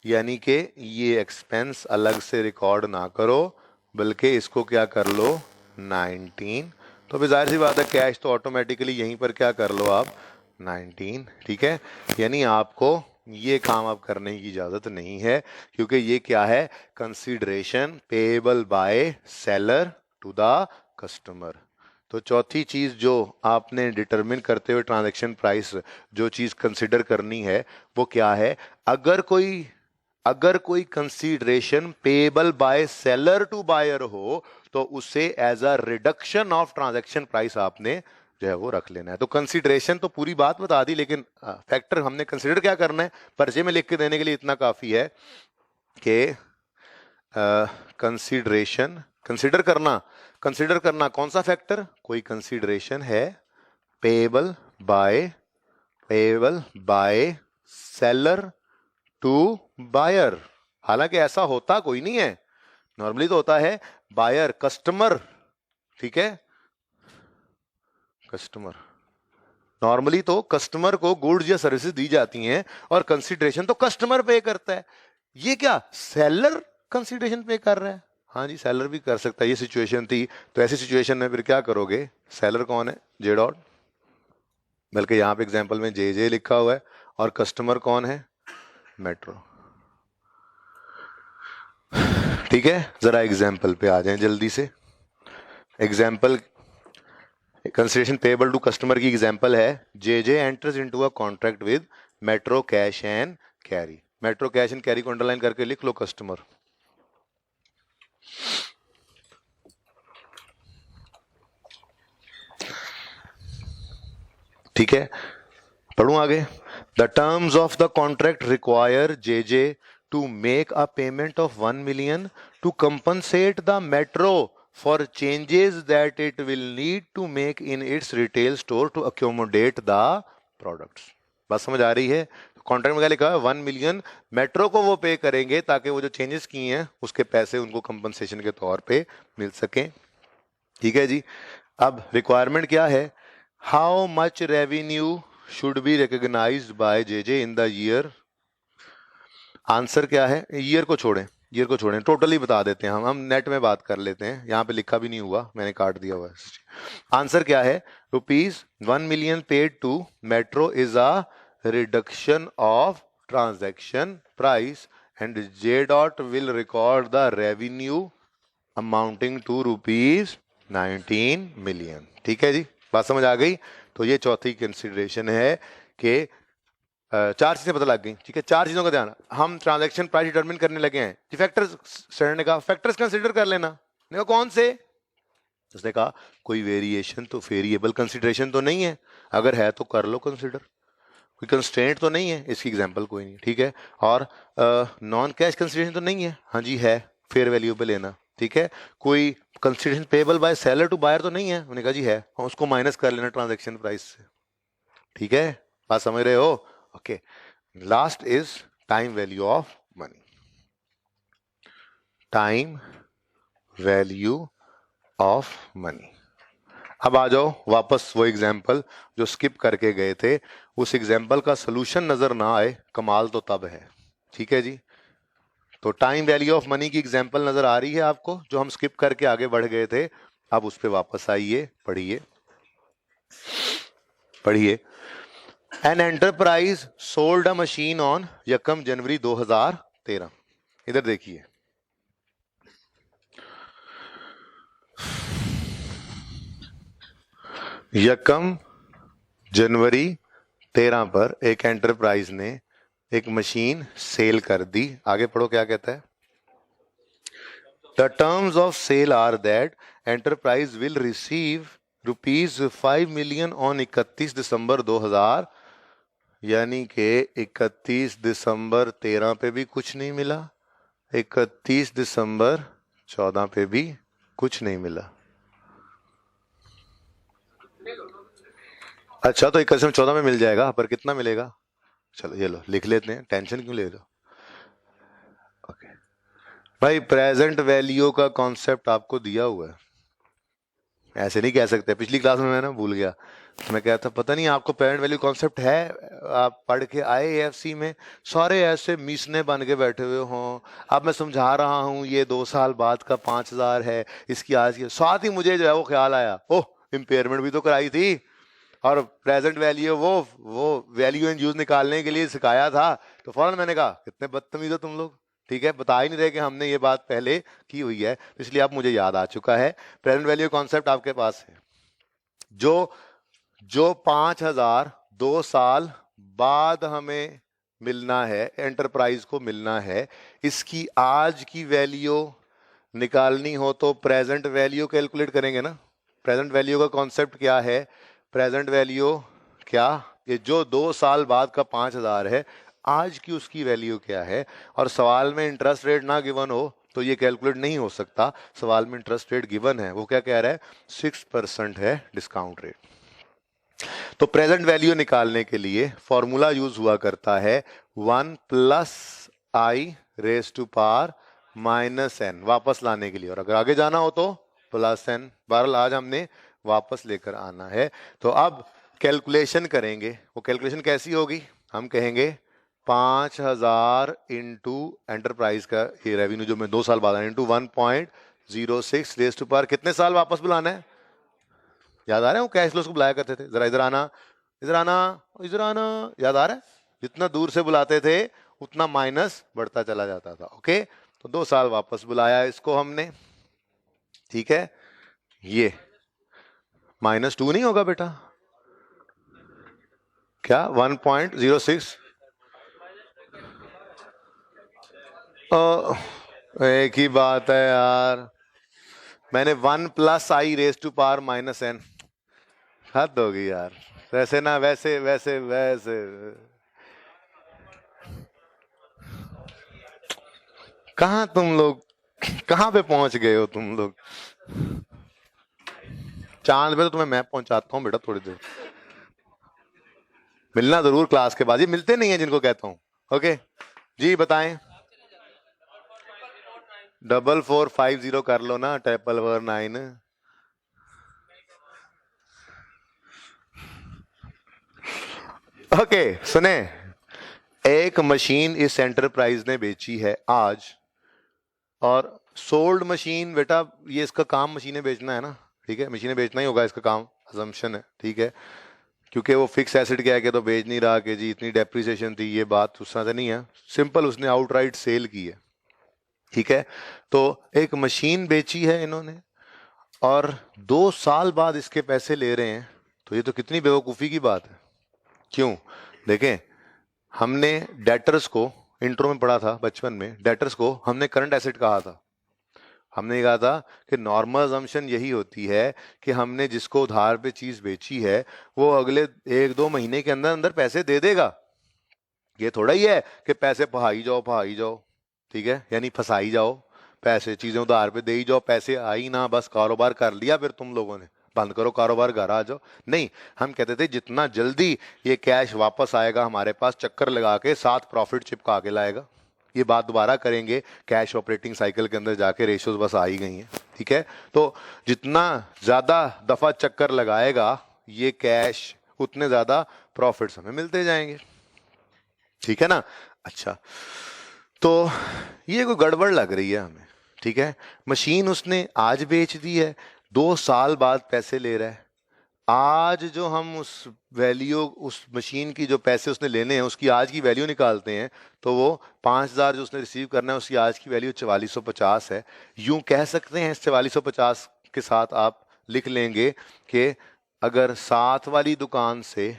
यानी कि ये एक्सपेंस अलग से रिकॉर्ड ना करो बल्कि इसको क्या कर लो 19। तो फिर जाहिर सी बात है कैश तो ऑटोमेटिकली यहीं पर क्या कर लो आप 19, ठीक है। यानी आपको ये काम अब करने की इजाजत नहीं है क्योंकि ये क्या है, consideration payable by seller to the customer. तो चौथी चीज जो आपने डिटरमिन करते हुए ट्रांजैक्शन प्राइस जो चीज कंसीडर करनी है वो क्या है, अगर कोई consideration payable by seller to buyer हो तो उसे as a reduction of transaction price आपने जो है वो रख लेना है। तो कंसीडरेशन तो पूरी बात बता दी, लेकिन फैक्टर हमने कंसीडर क्या करना है पर्चे में लिख के देने के लिए इतना काफी है कि कंसीडरेशन, कंसीडर करना कौन सा फैक्टर, कोई कंसीडरेशन है payable by seller to buyer. हालांकि ऐसा होता कोई नहीं है, नॉर्मली तो होता है बायर कस्टमर, ठीक है, कस्टमर, नॉर्मली तो कस्टमर को गुड्स या सर्विसेज दी जाती हैं और कंसीडरेशन तो कस्टमर पे करता है। ये क्या सेलर कंसीडरेशन पे कर रहा है? हाँ जी, सेलर भी कर सकता है, ये सिचुएशन थी। तो ऐसी सिचुएशन में फिर क्या करोगे, सेलर कौन है, जे डॉट, बल्कि यहां पे एग्जांपल में जे लिखा हुआ है, और कस्टमर कौन है, मेट्रो, ठीक है। जरा एग्जाम्पल पे आ जाएं जल्दी से। Example consideration payable to customer की एग्जांपल है, J enters into a contract with Metro Cash and Carry. Metro Cash and Carry को अंडरलाइन करके लिख लो कस्टमर, ठीक है। पढ़ूं आगे, the terms of the contract require J to make a payment of 1 million to compensate the Metro for changes that it will need to make in its retail store to accommodate the products। बात समझ आ रही है? Contract में क्या लिखा है, 1 million metro को वो पे करेंगे ताकि वो जो चेंजेस किए हैं उसके पैसे उनको कंपनसेशन के तौर पे मिल सके, ठीक है जी। अब रिक्वायरमेंट क्या है, how much revenue should be recognised by JJ in the year. Answer क्या है, ईयर को छोड़ें, ईयर को छोड़ें, टोटली बता देते हैं, हम नेट में बात कर लेते हैं, यहाँ पे लिखा भी नहीं हुआ, मैंने काट दिया हुआ है। आंसर क्या है, ₹1 million paid to Metro is a reduction of transaction price and J dot will record the revenue amounting to ₹19 million। ठीक है जी, बात समझ आ गई। तो ये चौथी कंसिडरेशन है कि चार चीजें पता लग गई। ठीक है, चार चीजों का ध्यान, हम ट्रांजैक्शन प्राइस डिटरमिन करने लगे हैं कि फैक्टर्स, सर ने कहा फैक्टर्स कंसीडर कर लेना। मैंने कहा कौन से, उसने कहा कोई वेरिएशन तो वेरिएबल कंसीडरेशन तो नहीं है, अगर है तो कर लो कंसीडर, कोई कंस्ट्रेंट तो नहीं है, इसकी एग्जांपल कोई नहीं। ठीक है, और नॉन कैश कंसीडरेशन तो नहीं है, हाँ जी है, फेयर वैल्यू पे लेना। ठीक है, कोई consideration payable by seller to buyer तो नहीं है, उन्होंने कहा जी है, उसको माइनस कर लेना ट्रांजैक्शन प्राइस से। ठीक है, बात समझ रहे हो। Okay, last is time value of money, time value of money. अब आ जाओ वापस वो एग्जाम्पल जो स्किप करके गए थे, उस एग्जाम्पल का सोल्यूशन नजर ना आए, कमाल तो तब है। ठीक है जी, तो टाइम वैल्यू ऑफ मनी की एग्जाम्पल नजर आ रही है आपको, जो हम स्किप करके आगे बढ़ गए थे। अब उस पर वापस आइए, पढ़िए पढ़िए। An enterprise sold a machine on 1 जनवरी 2013। इधर देखिए, यकम जनवरी 13 पर एक एंटरप्राइज ने एक मशीन सेल कर दी। आगे पढ़ो क्या कहता है, the terms of sale are that enterprise will receive ₹5 million on 31 December 2000, यानी कि 31 दिसंबर 13 पे भी कुछ नहीं मिला, 31 दिसंबर 14 पे भी कुछ नहीं मिला। अच्छा, तो 31 में 14 में मिल जाएगा, पर कितना मिलेगा, चलो ये लो लिख लेते हैं, टेंशन क्यों ले रहे हो। ओके भाई, प्रेजेंट वैल्यू का कॉन्सेप्ट आपको दिया हुआ है, ऐसे नहीं कह सकते। पिछली क्लास में मैं ना भूल गया, तो मैं कहता पता नहीं आपको प्रेजेंट वैल्यू कॉन्सेप्ट है, आप पढ़ के आए एएफसी में, सारे ऐसे मीसने बन के बैठे हुए हों। अब मैं समझा रहा हूँ ये 2 साल बाद का 5,000 है, इसकी आज की, साथ ही मुझे जो है वो ख्याल आया, ओह इम्पेयरमेंट भी तो कराई थी, और प्रेजेंट वैल्यू वो वैल्यू एंड यूज निकालने के लिए सिखाया था। तो फौरन मैंने कहा कितने बदतमीज हो तुम लोग, ठीक है, बता ही नहीं रहे कि हमने ये बात पहले की हुई है, तो इसलिए अब मुझे याद आ चुका है। प्रेजेंट वैल्यू कॉन्सेप्ट आपके पास है, जो जो 5,000 2 साल बाद हमें मिलना है, एंटरप्राइज को मिलना है, इसकी आज की वैल्यू निकालनी हो तो प्रेजेंट वैल्यू कैलकुलेट करेंगे ना। प्रेजेंट वैल्यू का कॉन्सेप्ट क्या है, प्रेजेंट वैल्यू क्या, ये जो 2 साल बाद का 5,000 है, आज की उसकी वैल्यू क्या है। और सवाल में इंटरेस्ट रेट ना गिवन हो तो ये कैलकुलेट नहीं हो सकता, सवाल में इंटरेस्ट रेट गिवन है, वो क्या कह रहा है, 6% है डिस्काउंट रेट। तो प्रेजेंट वैल्यू निकालने के लिए फॉर्मूला यूज हुआ करता है 1+i⁻⁻n, वापस लाने के लिए, और अगर आगे जाना हो तो +n। बहरहाल आज हमने वापस लेकर आना है। तो अब कैलकुलेशन करेंगे, वो कैलकुलेशन कैसी होगी, हम कहेंगे 5,000 इंटू एंटरप्राइज का ये रेवेन्यू जो मैं 2 साल बाद इंटू 1.06 रेज टू पावर, कितने साल वापस बुलाना है, याद आ रहा है, वो कैश फ्लो को बुलाया करते थे, जरा इधर आना, इधर आना, इधर आना, याद आ रहा है, जितना दूर से बुलाते थे उतना माइनस बढ़ता चला जाता था। ओके, तो 2 साल वापस बुलाया इसको हमने। ठीक है, ये -2 नहीं होगा बेटा, क्या 1.06, एक ही बात है यार, मैंने 1+i⁻⁻n, हद होगी यार, वैसे ना वैसे वैसे वैसे, कहाँ तुम लोग, कहाँ पे पहुंच गए हो तुम लोग, चांद पे तो तुम्हें मैं पहुंचाता हूँ बेटा, थोड़ी देर मिलना जरूर क्लास के बाद, ये मिलते नहीं है जिनको कहता हूँ। ओके जी, बताएं, 4450 कर लो ना, 999। ओके सुने, एक मशीन इस एंटरप्राइज ने बेची है आज, और सोल्ड मशीन, बेटा ये इसका काम मशीनें बेचना है ना, ठीक है, मशीनें बेचना ही होगा इसका काम, अजम्पशन है, ठीक है, क्योंकि वो फिक्स एसेट क्या है कि तो बेच नहीं रहा कि जी इतनी डेप्रिसिएशन थी, ये बात उस तरह से नहीं है, सिंपल उसने आउटराइट सेल की है, ठीक है। तो एक मशीन बेची है इन्होंने और 2 साल बाद इसके पैसे ले रहे हैं, तो ये तो कितनी बेवकूफ़ी की बात है। क्यों? देखें, हमने डेटर्स को इंट्रो में पढ़ा था बचपन में, डेटर्स को हमने करंट एसेट कहा था। हमने कहा था कि नॉर्मल अजम्पशन यही होती है कि हमने जिसको उधार पे चीज बेची है वो अगले 1-2 महीने के अंदर अंदर पैसे दे देगा। ये थोड़ा ही है कि पैसे पहाई जाओ, ठीक है, यानी फंसाई जाओ, पैसे चीजें उधार पे दे ही जाओ, पैसे आई ना, बस कारोबार कर लिया फिर तुम लोगों ने, बंद करो कारोबार, घर आ जाओ। नहीं, हम कहते थे जितना जल्दी ये कैश वापस आएगा हमारे पास, चक्कर लगा के साथ प्रॉफिट चिपका के लाएगा। ये बात दोबारा करेंगे कैश ऑपरेटिंग साइकिल के अंदर जाके, रेशियोज बस आ ही गई हैं, ठीक है। तो जितना ज्यादा दफा चक्कर लगाएगा ये कैश, उतने ज्यादा प्रॉफिट्स हमें मिलते जाएंगे, ठीक है ना। अच्छा, तो ये कोई गड़बड़ लग रही है हमें, ठीक है। मशीन उसने आज बेच दी है, 2 साल बाद पैसे ले रहा है। आज जो हम उस वैल्यू, उस मशीन की जो पैसे उसने लेने हैं उसकी आज की वैल्यू निकालते हैं, तो वो 5,000 जो उसने रिसीव करना है उसकी आज की वैल्यू 4450 है। यूं कह सकते हैं इस 4450 के साथ आप लिख लेंगे कि अगर साथ वाली दुकान से,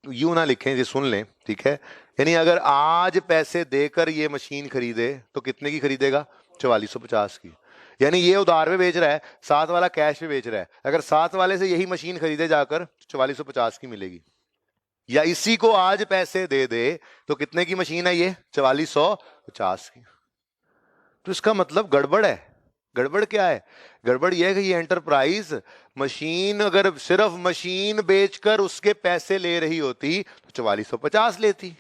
यूं ना लिखें, ये सुन लें, ठीक है, यानी अगर आज पैसे देकर ये मशीन खरीदे तो कितने की खरीदेगा? 4450 की। यानी ये उधार पे बेच रहा है, साथ वाला कैश पे बेच रहा है, अगर साथ वाले से यही मशीन खरीदे जाकर 4450 की मिलेगी, या इसी को आज पैसे दे दे तो कितने की मशीन है ये? 4450 की। तो इसका मतलब गड़बड़ है। गड़बड़ क्या है? गड़बड़ यह है कि ये एंटरप्राइज मशीन, अगर सिर्फ मशीन बेचकर उसके पैसे ले रही होती तो 4450 लेती,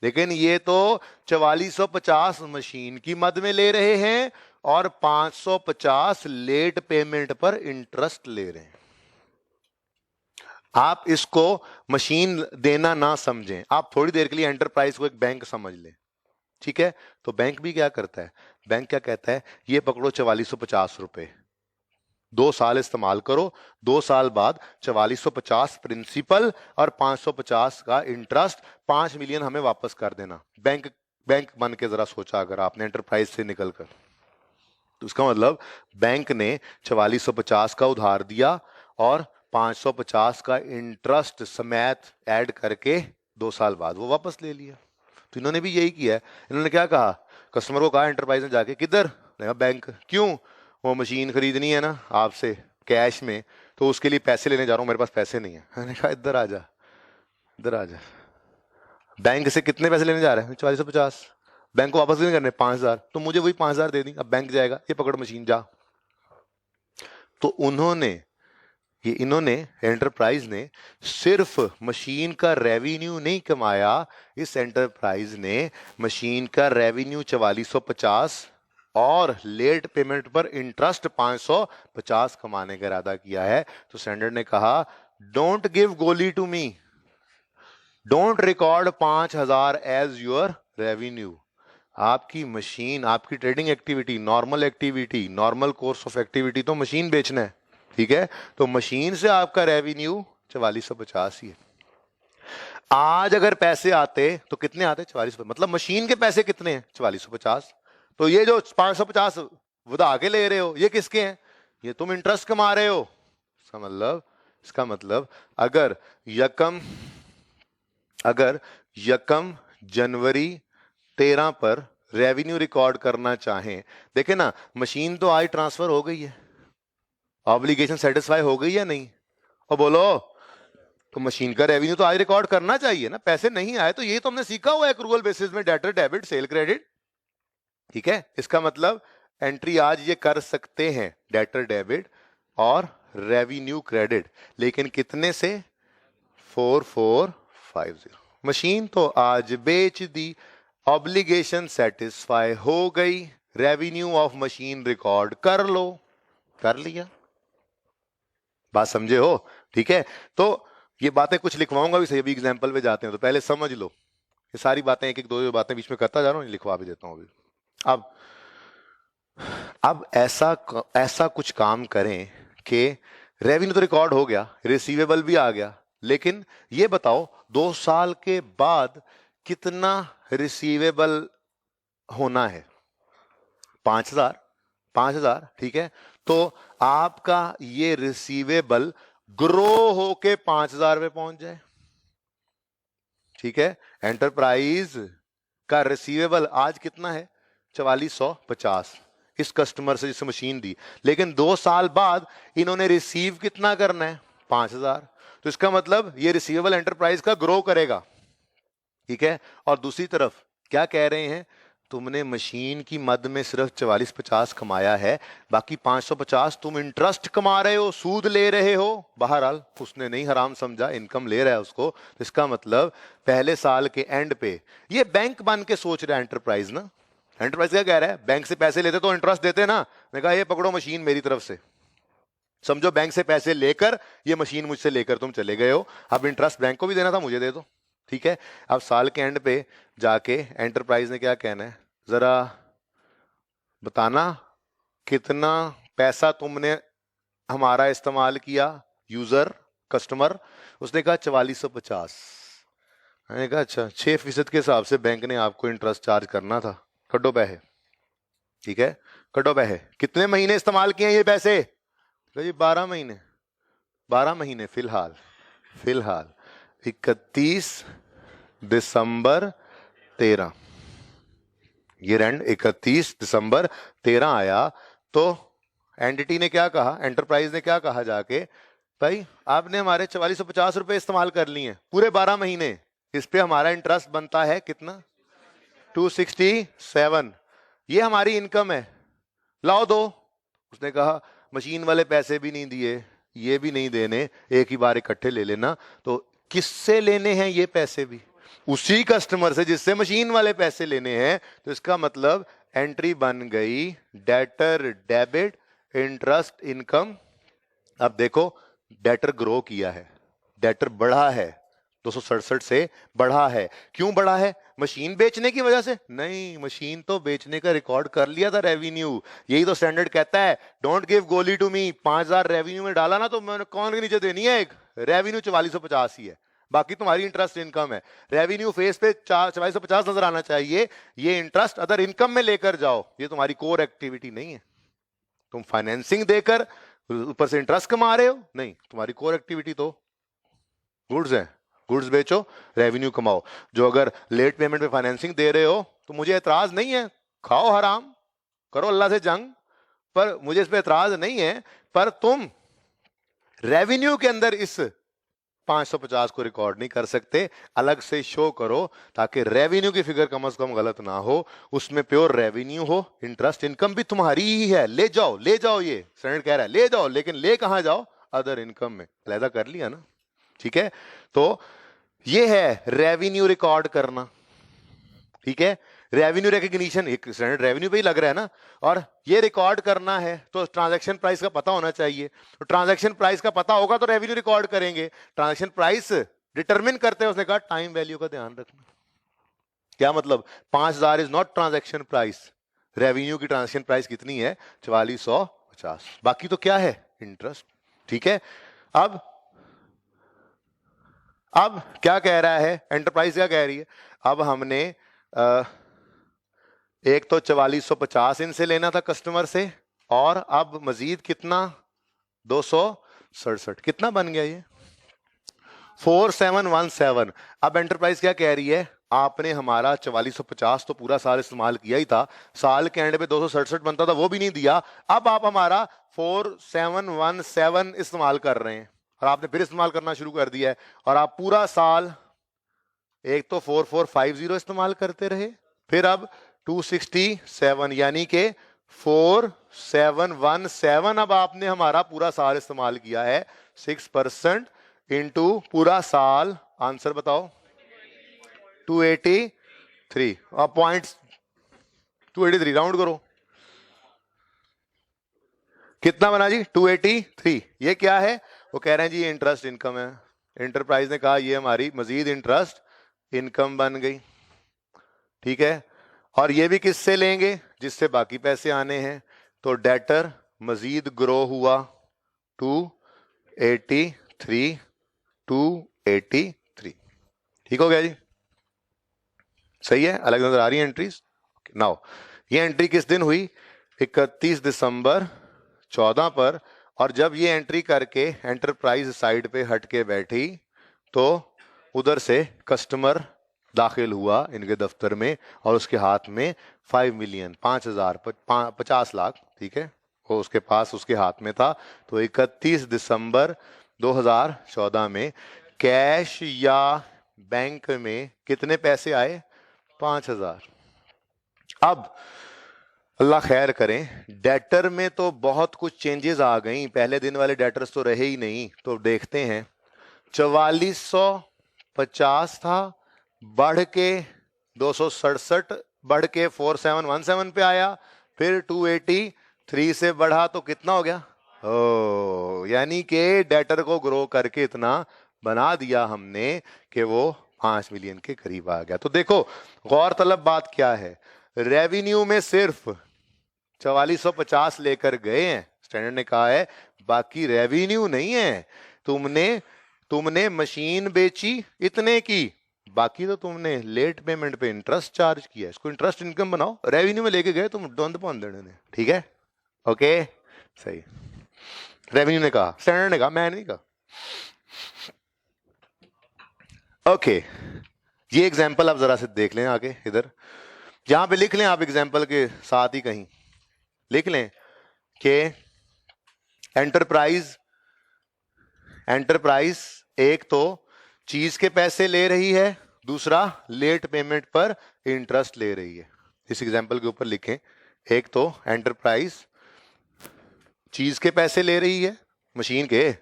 लेकिन ये तो 4450 मशीन की मद में ले रहे हैं और 550 लेट पेमेंट पर इंटरेस्ट ले रहे हैं। आप इसको मशीन देना ना समझें, आप थोड़ी देर के लिए एंटरप्राइज को एक बैंक समझ लें, ठीक है। तो बैंक भी क्या करता है? बैंक क्या कहता है, ये पकड़ो 4450 रुपए, 2 साल इस्तेमाल करो, 2 साल बाद 4450 प्रिंसिपल और 550 का इंटरेस्ट, 5 मिलियन हमें वापस कर देना। बैंक बन के जरा सोचा अगर आपने एंटरप्राइज से निकलकर, तो उसका मतलब बैंक ने 4450 का उधार दिया और 550 का इंटरेस्ट समेत ऐड करके 2 साल बाद वो वापस ले लिया। तो इन्होंने भी यही किया है। इन्होंने क्या कहा, कस्टमर को कहा एंटरप्राइज ने जाके, किधर? बैंक। क्यों? वो मशीन खरीदनी है ना आपसे कैश में, तो उसके लिए पैसे लेने जा रहा हूं, मेरे पास पैसे नहीं है। मैंने कहा इधर आ जा, इधर आ जा। बैंक से कितने पैसे लेने जा रहे हैं? 4450। बैंक को वापस नहीं करने 5000, तो मुझे वही 5000 दे दी। अब बैंक जाएगा, ये पकड़ मशीन जा। तो इन्होंने एंटरप्राइज ने सिर्फ मशीन का रेवेन्यू नहीं कमाया, इस एंटरप्राइज ने मशीन का रेवेन्यू 4450 और लेट पेमेंट पर इंटरेस्ट 550 कमाने का इरादा किया है। तो स्टैंडर्ड ने कहा, डोंट गिव गोली to me, don't record 5000 as your revenue. आपकी मशीन, आपकी trading activity, normal course of activity तो मशीन बेचना है, ठीक है। तो मशीन से आपका रेवेन्यू 4450 ही है। आज अगर पैसे आते तो कितने आते? 4450। मतलब मशीन के पैसे कितने हैं? 4450। तो ये जो 550 वधा के ले रहे हो, ये किसके हैं? ये तुम इंटरेस्ट कमा रहे हो। इसका मतलब अगर यकम जनवरी 13 पर रेवेन्यू रिकॉर्ड करना चाहें, देखे ना, मशीन तो आज ट्रांसफर हो गई है, ऑब्लिगेशन सेटिस्फाई हो गई या नहीं? और बोलो, तो मशीन का रेवेन्यू तो आज रिकॉर्ड करना चाहिए ना। पैसे नहीं आए तो ये तो हमने सीखा हुआ है एक्रूअल बेसिस में, डेटर डेबिट सेल क्रेडिट, ठीक है। इसका मतलब एंट्री आज ये कर सकते हैं, डेटर डेबिट और रेवेन्यू क्रेडिट, लेकिन कितने से? 4450। मशीन तो आज बेच दी, ऑब्लिगेशन सेटिस्फाई हो गई, रेवेन्यू ऑफ मशीन रिकॉर्ड कर लो, कर लिया। बात समझे हो? ठीक है। तो ये बातें कुछ लिखवाऊंगा भी सही, अभी एग्जाम्पल पे जाते हैं तो पहले समझ लो ये सारी बातें, एक एक दो दो बातें बीच में करता जा रहा हूँ, लिखवा भी देता हूँ अभी। अब ऐसा कुछ काम करें कि रेवेन्यू तो रिकॉर्ड हो गया, रिसीवेबल भी आ गया, लेकिन ये बताओ 2 साल के बाद कितना रिसीवेबल होना है? 5,000। 5,000, ठीक है। तो आपका ये रिसीवेबल ग्रो होके 5,000 पे पहुंच जाए, ठीक है। एंटरप्राइज का रिसीवेबल आज कितना है? 4450 इस कस्टमर से जिससे मशीन दी, लेकिन 2 साल बाद इन्होंने रिसीव कितना करना है? 5,000। तो इसका मतलब ये रिसीवेबल एंटरप्राइज का ग्रो करेगा, ठीक है। और दूसरी तरफ क्या कह रहे हैं? तुमने मशीन की मद में सिर्फ 4450 कमाया है, बाकी 550 तुम इंटरेस्ट कमा रहे हो, सूद ले रहे हो। बहरहाल उसने नहीं हराम समझा, इनकम ले रहा है उसको। तो इसका मतलब पहले साल के एंड पे ये बैंक बन के सोच रहा है एंटरप्राइज ना। एंटरप्राइज क्या कह रहा है? बैंक से पैसे लेते तो इंटरेस्ट देते ना। मैं कहा ये पकड़ो मशीन मेरी तरफ से, समझो बैंक से पैसे लेकर ये मशीन मुझसे लेकर तुम चले गए हो, अब इंटरेस्ट बैंक को भी देना था, मुझे दे दो, ठीक है। अब साल के एंड पे जाके एंटरप्राइज ने क्या कहना है? जरा बताना कितना पैसा तुमने हमारा इस्तेमाल किया, यूजर कस्टमर। उसने कहा 4450। मैंने कहा अच्छा, 6% के हिसाब से बैंक ने आपको इंटरेस्ट चार्ज करना था, कटो पैसे, ठीक है, कटो पैसे। कितने महीने इस्तेमाल किए ये पैसे? तो जी 12 महीने। 12 महीने फिलहाल 31 दिसंबर 13, ये एंड 31 दिसंबर 13 आया। तो एंटिटी ने क्या कहा, एंटरप्राइज ने क्या कहा जाके? भाई आपने हमारे 4450 रुपए इस्तेमाल कर लिए पूरे 12 महीने, इस पे हमारा इंटरेस्ट बनता है कितना? 267। ये हमारी इनकम है, लाओ दो। उसने कहा मशीन वाले पैसे भी नहीं दिए, ये भी नहीं देने, एक ही बार इकट्ठे ले लेना। तो किससे लेने हैं ये पैसे भी? उसी कस्टमर से जिससे मशीन वाले पैसे लेने हैं। तो इसका मतलब एंट्री बन गई डेटर डेबिट इंटरेस्ट इनकम। अब देखो डेटर ग्रो किया है, डेटर बढ़ा है, 267 से बढ़ा है। क्यों बढ़ा है? मशीन बेचने की वजह से नहीं, मशीन तो बेचने का रिकॉर्ड कर लिया था रेवेन्यू। यही तो स्टैंडर्ड कहता है, डोंट गिव गोली टू मी। 5,000 रेवेन्यू में डाला ना, तो मैंने कौन के नीचे देनी है? एक रेवेन्यू 4450 ही है, बाकी तुम्हारी इंटरेस्ट इनकम है। रेवेन्यू फेस पे 4450 नजर आना चाहिए, ये इंटरेस्ट अदर इनकम में लेकर जाओ। ये तुम्हारी कोर एक्टिविटी नहीं है, तुम फाइनेंसिंग देकर ऊपर से इंटरेस्ट कमा रहे हो, नहीं, तुम्हारी कोर एक्टिविटी तो गुड्स है। गुड्स बेचो, रेवेन्यू कमाओ। जो अगर लेट पेमेंट पे फाइनेंसिंग दे रहे हो तो मुझे एतराज नहीं है, खाओ हराम, करो अल्लाह से जंग, पर मुझे इस पे एतराज नहीं है। पर तुम रेवेन्यू के अंदर इस 550 को रिकॉर्ड नहीं कर सकते, अलग से शो करो ताकि रेवेन्यू की फिगर कम से कम गलत ना हो, उसमें प्योर रेवेन्यू हो। इंटरेस्ट इनकम भी तुम्हारी ही है, ले जाओ ले जाओ, ये स्टैंडर्ड कह रहा है ले जाओ, लेकिन ले कहां जाओ? अदर इनकम में। अलहदा कर लिया ना, ठीक है। तो ये है रेवेन्यू रिकॉर्ड करना, ठीक है। रेवेन्यू रिकग्निशन एक स्टैंडर्ड रेवेन्यू पे ही लग रहा है ना, और ये रिकॉर्ड करना है तो ट्रांजैक्शन प्राइस का पता होना चाहिए। तो ट्रांजैक्शन प्राइस का पता होगा तो रेवेन्यू रिकॉर्ड करेंगे। ट्रांजैक्शन प्राइस डिटरमिन करते हैं, उसने कहा टाइम वैल्यू का ध्यान रखना। क्या मतलब? 5,000 is not transaction price, revenue की ट्रांजैक्शन प्राइस कितनी है? 4450, बाकी तो क्या है? इंटरेस्ट, ठीक है। अब क्या कह रहा है एंटरप्राइज, क्या कह रही है? अब हमने एक तो 4450 इनसे लेना था कस्टमर से, और अब मजीद कितना? 267। कितना बन गया ये? 4717। अब एंटरप्राइज क्या कह रही है? आपने हमारा 4450 तो पूरा साल इस्तेमाल किया ही था, साल के एंड पे 267 बनता था, वो भी नहीं दिया। अब आप हमारा 4717 इस्तेमाल कर रहे हैं, और आपने फिर इस्तेमाल करना शुरू कर दिया है, और आप पूरा साल एक तो 4450 इस्तेमाल करते रहे, फिर अब 267, यानी कि 4717 अब आपने हमारा पूरा साल इस्तेमाल किया है। 6% इंटू पूरा साल, आंसर बताओ? 283। अब पॉइंट्स 283 राउंड करो, कितना बना जी? 283। ये क्या है? वो कह रहे हैं जी ये इंटरेस्ट इनकम है। एंटरप्राइज ने कहा ये हमारी मजीद इंटरेस्ट इनकम बन गई, ठीक है। और ये भी किससे लेंगे, जिससे बाकी पैसे आने हैं। तो डेटर मजीद ग्रो हुआ 283 283, ठीक हो गया जी, सही है, अलग नजर आ रही है एंट्रीज। नाउ ये एंट्री किस दिन हुई, 31 दिसंबर 14 पर। और जब ये एंट्री करके एंटरप्राइज साइड पे हट के बैठी तो उधर से कस्टमर दाखिल हुआ इनके दफ्तर में और उसके हाथ में 5 मिलियन 50 लाख, ठीक है, वो उसके पास उसके हाथ में था। तो 31 दिसंबर 2014 में कैश या बैंक में कितने पैसे आए, 5000। अब अल्लाह खैर करें, डेटर में तो बहुत कुछ चेंजेस आ गई, पहले दिन वाले डेटर्स तो रहे ही नहीं। तो देखते हैं, 4450 था, बढ़ के 267, बढ़ के 4717 पे आया, फिर 283 से बढ़ा तो कितना हो गया, ओ यानी कि डेटर को ग्रो करके इतना बना दिया हमने कि वो 5 मिलियन के करीब आ गया। तो देखो गौरतलब बात क्या है, रेवेन्यू में सिर्फ 4450 लेकर गए हैं, स्टैंडर्ड ने कहा है बाकी रेवेन्यू नहीं है। तुमने मशीन बेची इतने की, बाकी तो तुमने लेट पेमेंट पे इंटरेस्ट चार्ज किया, इसको इंटरेस्ट इनकम बनाओ, रेवेन्यू में लेके गए तुम दंद पौन देने ने, ठीक है, ओके सही। रेवेन्यू ने कहा, स्टैंडर्ड ने कहा, मैं नहीं कहा, ओके। ये एग्जांपल आप जरा से देख लें आगे, इधर यहां पे लिख लें आप, एग्जांपल के साथ ही कहीं लिख लें कि एंटरप्राइज एक तो चीज के पैसे ले रही है, दूसरा लेट पेमेंट पर इंटरेस्ट ले रही है। इस एग्जांपल के ऊपर लिखें, एक तो एंटरप्राइज चीज के पैसे ले रही है मशीन के,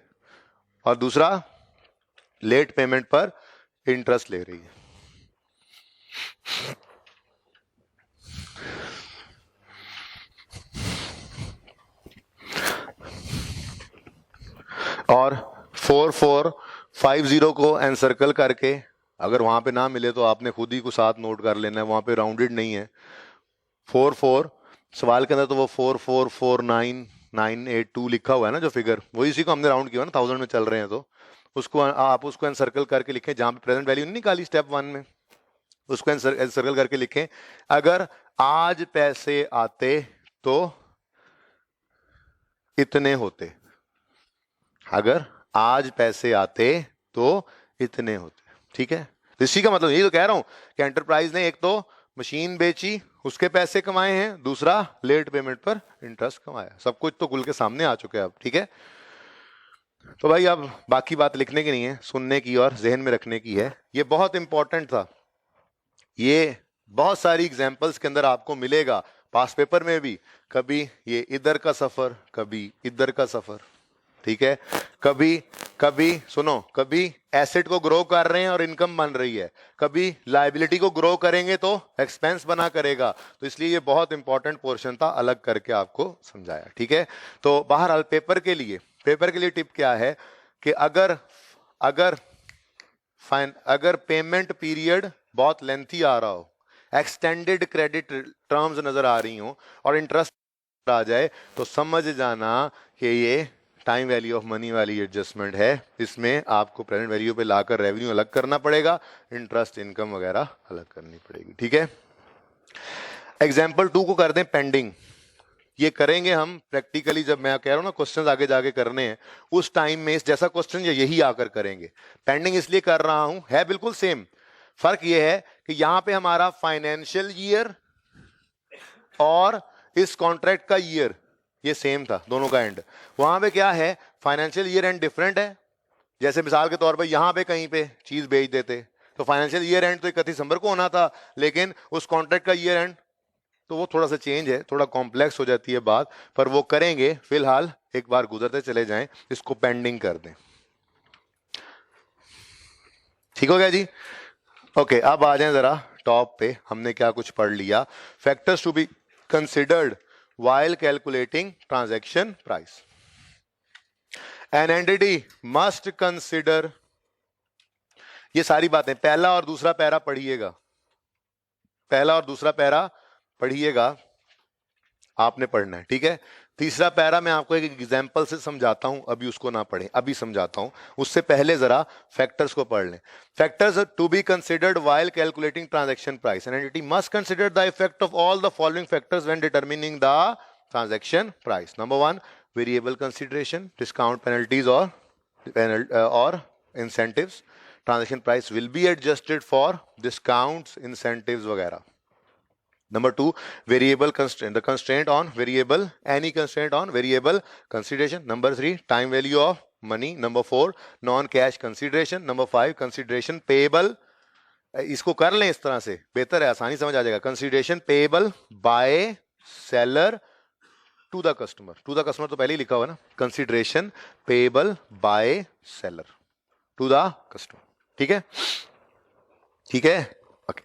और दूसरा लेट पेमेंट पर इंटरेस्ट ले रही है। और 4450 को एनसर्कल करके, अगर वहां पे ना मिले तो आपने खुद ही को साथ नोट कर लेना है, वहां पे राउंडेड नहीं है। 44 सवाल के अंदर तो वो 4449982 लिखा हुआ है ना जो फिगर, वही इसी को हमने राउंड किया ना, 1000 में चल रहे हैं, तो उसको आप उसको एनसर्कल करके लिखें, जहां पे प्रेजेंट वैल्यू नहीं निकाली स्टेप 1 में, उसको एनसर्कल करके लिखें। अगर आज पैसे आते तो इतने होते, अगर आज पैसे आते तो इतने होते, ठीक है। तो इसी का मतलब यही तो कह रहा हूं कि एंटरप्राइज ने एक तो मशीन बेची उसके पैसे कमाए हैं, दूसरा लेट पेमेंट पर इंटरेस्ट कमाया, सब कुछ तो खुल के सामने आ चुके हैं अब, ठीक है। तो भाई अब बाकी बात लिखने की नहीं है, सुनने की और जहन में रखने की है। ये बहुत इंपॉर्टेंट था, ये बहुत सारी एग्जांपल्स के अंदर आपको मिलेगा, पास पेपर में भी, कभी ये इधर का सफर, कभी इधर का सफर, ठीक है। कभी सुनो, कभी एसेट को ग्रो कर रहे हैं और इनकम बन रही है, कभी लायबिलिटी को ग्रो करेंगे तो एक्सपेंस बना करेगा। तो इसलिए ये बहुत इंपॉर्टेंट पोर्शन था, अलग करके आपको समझाया, ठीक है। तो बहरहाल पेपर के लिए टिप क्या है कि अगर पेमेंट पीरियड बहुत लेंथी आ रहा हो, एक्सटेंडेड क्रेडिट टर्म्स नजर आ रही हो और इंटरेस्ट आ जाए, तो समझ जाना कि ये टाइम वैल्यू ऑफ मनी वाली एडजस्टमेंट है। इसमें आपको प्रेजेंट वैल्यू पे लाकर रेवेन्यू अलग करना पड़ेगा, इंटरेस्ट इनकम वगैरह अलग करनी पड़ेगी, ठीक है। एग्जाम्पल 2 को कर दें पेंडिंग, ये करेंगे हम प्रैक्टिकली, जब मैं कह रहा हूं ना क्वेश्चंस आगे जाके करने हैं, उस टाइम में इस जैसा क्वेश्चन यही आकर करेंगे। पेंडिंग इसलिए कर रहा हूं, है बिल्कुल सेम, फर्क ये है कि यहां पे हमारा फाइनेंशियल ईयर और इस कॉन्ट्रैक्ट का ईयर ये सेम था, दोनों का एंड। वहां पे क्या है, फाइनेंशियल ईयर एंड डिफरेंट है। जैसे मिसाल के तौर पे यहां पे कहीं पे चीज बेच देते तो फाइनेंशियल ईयर एंड तो 31 दिसंबर को होना था, लेकिन उस कॉन्ट्रैक्ट का ईयर एंड तो वो थोड़ा सा चेंज है, थोड़ा कॉम्प्लेक्स हो जाती है बात, पर वो करेंगे। फिलहाल एक बार गुजरते चले जाएं, इसको पेंडिंग कर दें, ठीक हो गया जी। ओके, अब आ जाएं जरा टॉप पे, हमने क्या कुछ पढ़ लिया। Factors to be considered while calculating transaction price. An entity must consider ये सारी बातें पहला और दूसरा पैरा पढ़िएगा, पहला और दूसरा पैरा पढ़िएगा, आपने पढ़ना है, ठीक है। तीसरा पैरा मैं आपको एक एग्जांपल से समझाता हूं, अभी उसको ना पढ़ें, अभी समझाता हूं, उससे पहले जरा फैक्टर्स को पढ़ लें। Factors to be considered while calculating transaction price, an entity must consider the effect of all the following factors when determining the transaction price. Number 1, variable consideration, discount, penalties और incentives. Transaction price will be adjusted for discounts, incentives वगैरह। Number 2, variable constraint, the constraint on variable, any constraint on variable consideration. Number 3, time value of money. Number 4, non-cash consideration. Number 5, consideration payable. इसको कर लें इस तरह से, बेहतर है, आसानी समझ आ जाएगा। Consideration payable by seller to the customer. To the customer तो पहले ही लिखा हुआ ना, consideration payable by seller to the customer. ठीक है, ठीक है, ओके।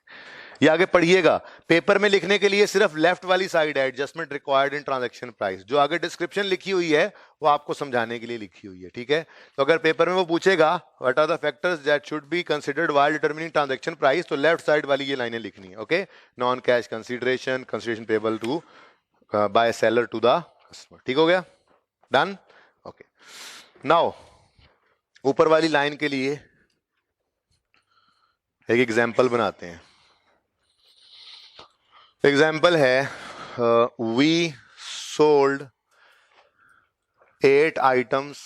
ये आगे पढ़िएगा, पेपर में लिखने के लिए सिर्फ लेफ्ट वाली साइड है, adjustment required in transaction price. जो आगे डिस्क्रिप्शन लिखी हुई है वो आपको समझाने के लिए लिखी हुई है, ठीक है। तो अगर पेपर में वो पूछेगा what are the factors that should be considered while determining transaction price, तो लेफ्ट साइड वाली ये लाइनें लिखनी है, okay. Non cash consideration, consideration payable to by seller to the customer, ठीक हो गया, डन, ओके। नाउ ऊपर वाली लाइन के लिए एक एग्जाम्पल बनाते हैं। एग्जाम्पल है, we sold 8 items,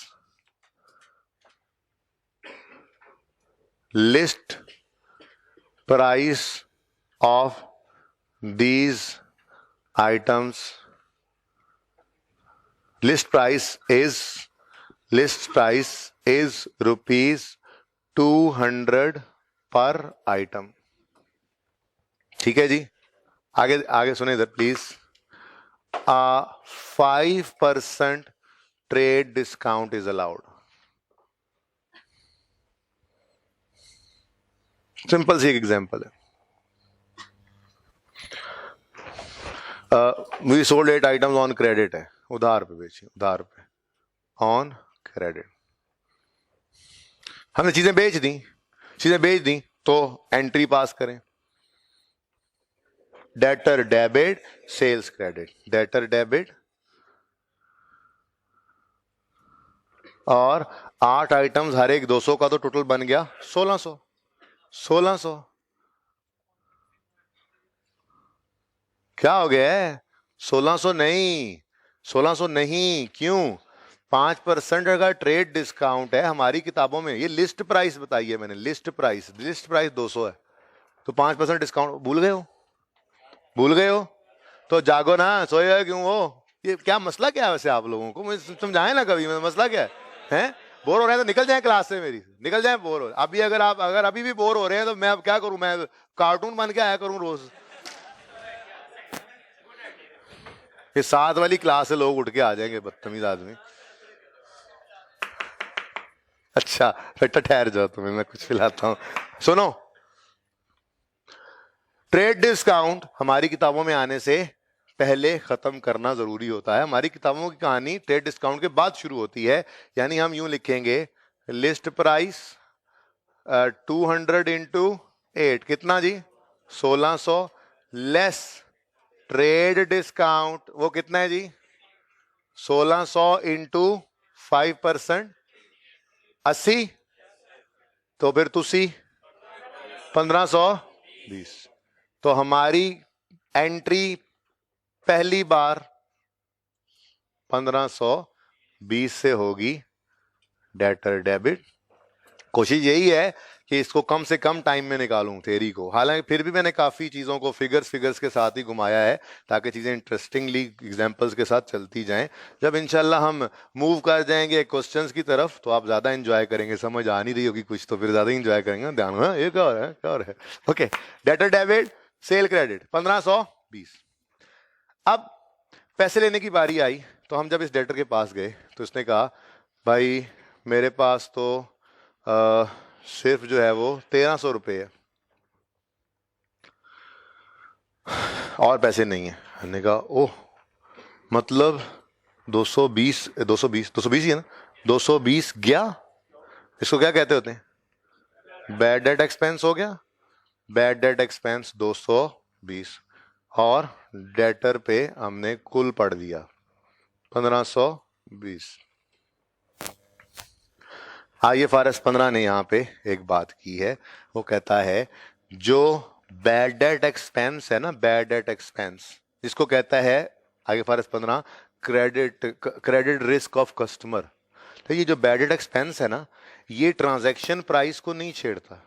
list price of these items, list price is ₹200 per item, ठीक है जी। आगे आगे सुने इधर please. 5% trade discount is allowed. Simple सी एक एग्जांपल है, we sold 8 items on credit है, उधार पे बेची, उधार पे, ऑन क्रेडिट। हमने चीजें बेच दी तो एंट्री पास करें, debtor debit, sales credit, debtor debit, और 8 आइटम्स हर एक 200 का, तो टोटल बन गया 1600। क्या हो गया है? 1600 नहीं, क्यों? 5% का ट्रेड डिस्काउंट है हमारी किताबों में। ये लिस्ट प्राइस बताई है मैंने, लिस्ट प्राइस 200 है, तो 5% डिस्काउंट। भूल गए हो तो जागो ना, सोए हो क्यों हो? ये क्या मसला क्या है वैसे आप लोगों को? मुझे समझाएं ना कभी, मसला क्या है? बोर हो रहे हैं तो निकल जाए क्लास से, मेरी निकल जाए। बोर हो अभी, अगर अभी भी बोर हो रहे हैं तो मैं अब क्या करूं? मैं कार्टून बन के आया करूं रोज। ये 7 वाली क्लास से लोग उठ के आ जाएंगे, बदतमीज आदमी। अच्छा बेटा ठहर जाओ, तुम्हें मैं कुछ पिलाता हूं, सुनो। ट्रेड डिस्काउंट हमारी किताबों में आने से पहले खत्म करना जरूरी होता है। हमारी किताबों की कहानी ट्रेड डिस्काउंट के बाद शुरू होती है। यानी हम यूं लिखेंगे, लिस्ट प्राइस 200 इंटू 8 कितना जी? 1600, लेस ट्रेड डिस्काउंट, वो कितना है जी? 1600 इंटू 5%, 80, तो फिर तुसी 1520। तो हमारी एंट्री पहली बार 1520 से होगी, डेटर डेबिट। कोशिश यही है कि इसको कम से कम टाइम में निकालूं थ्योरी को, हालांकि फिर भी मैंने काफी चीजों को फिगर्स के साथ ही घुमाया है, ताकि चीजें इंटरेस्टिंगली एग्जांपल्स के साथ चलती जाएं। जब इंशाल्लाह हम मूव कर जाएंगे क्वेश्चंस की तरफ तो आप ज्यादा एंजॉय करेंगे। समझ आ नहीं रही होगी कुछ तो फिर ज्यादा एंजॉय करेंगे, ध्यान में ये क्या हो रहा है। Okay, debtor debit, cell credit 1520। अब पैसे लेने की बारी आई, तो हम जब इस डेटर के पास गए तो इसने कहा, भाई मेरे पास तो सिर्फ जो है वो 1300 रुपये है, और पैसे नहीं है। हमने कहा ओह, मतलब 220 ही है ना, 220 गया, इसको क्या कहते होते हैं? बैड डेट एक्सपेंस हो गया, बैड डेट एक्सपेंस 220 और डेटर पे हमने कुल पढ़ दिया 1520। IFRS 15 ने यहाँ पे एक बात की है, वो कहता है जो बैड डेट एक्सपेंस है ना, बैड डेट एक्सपेंस, इसको कहता है IFRS 15 credit risk of customer. तो ये जो बैड डेट एक्सपेंस है ना, ये ट्रांजैक्शन प्राइस को नहीं छेड़ता।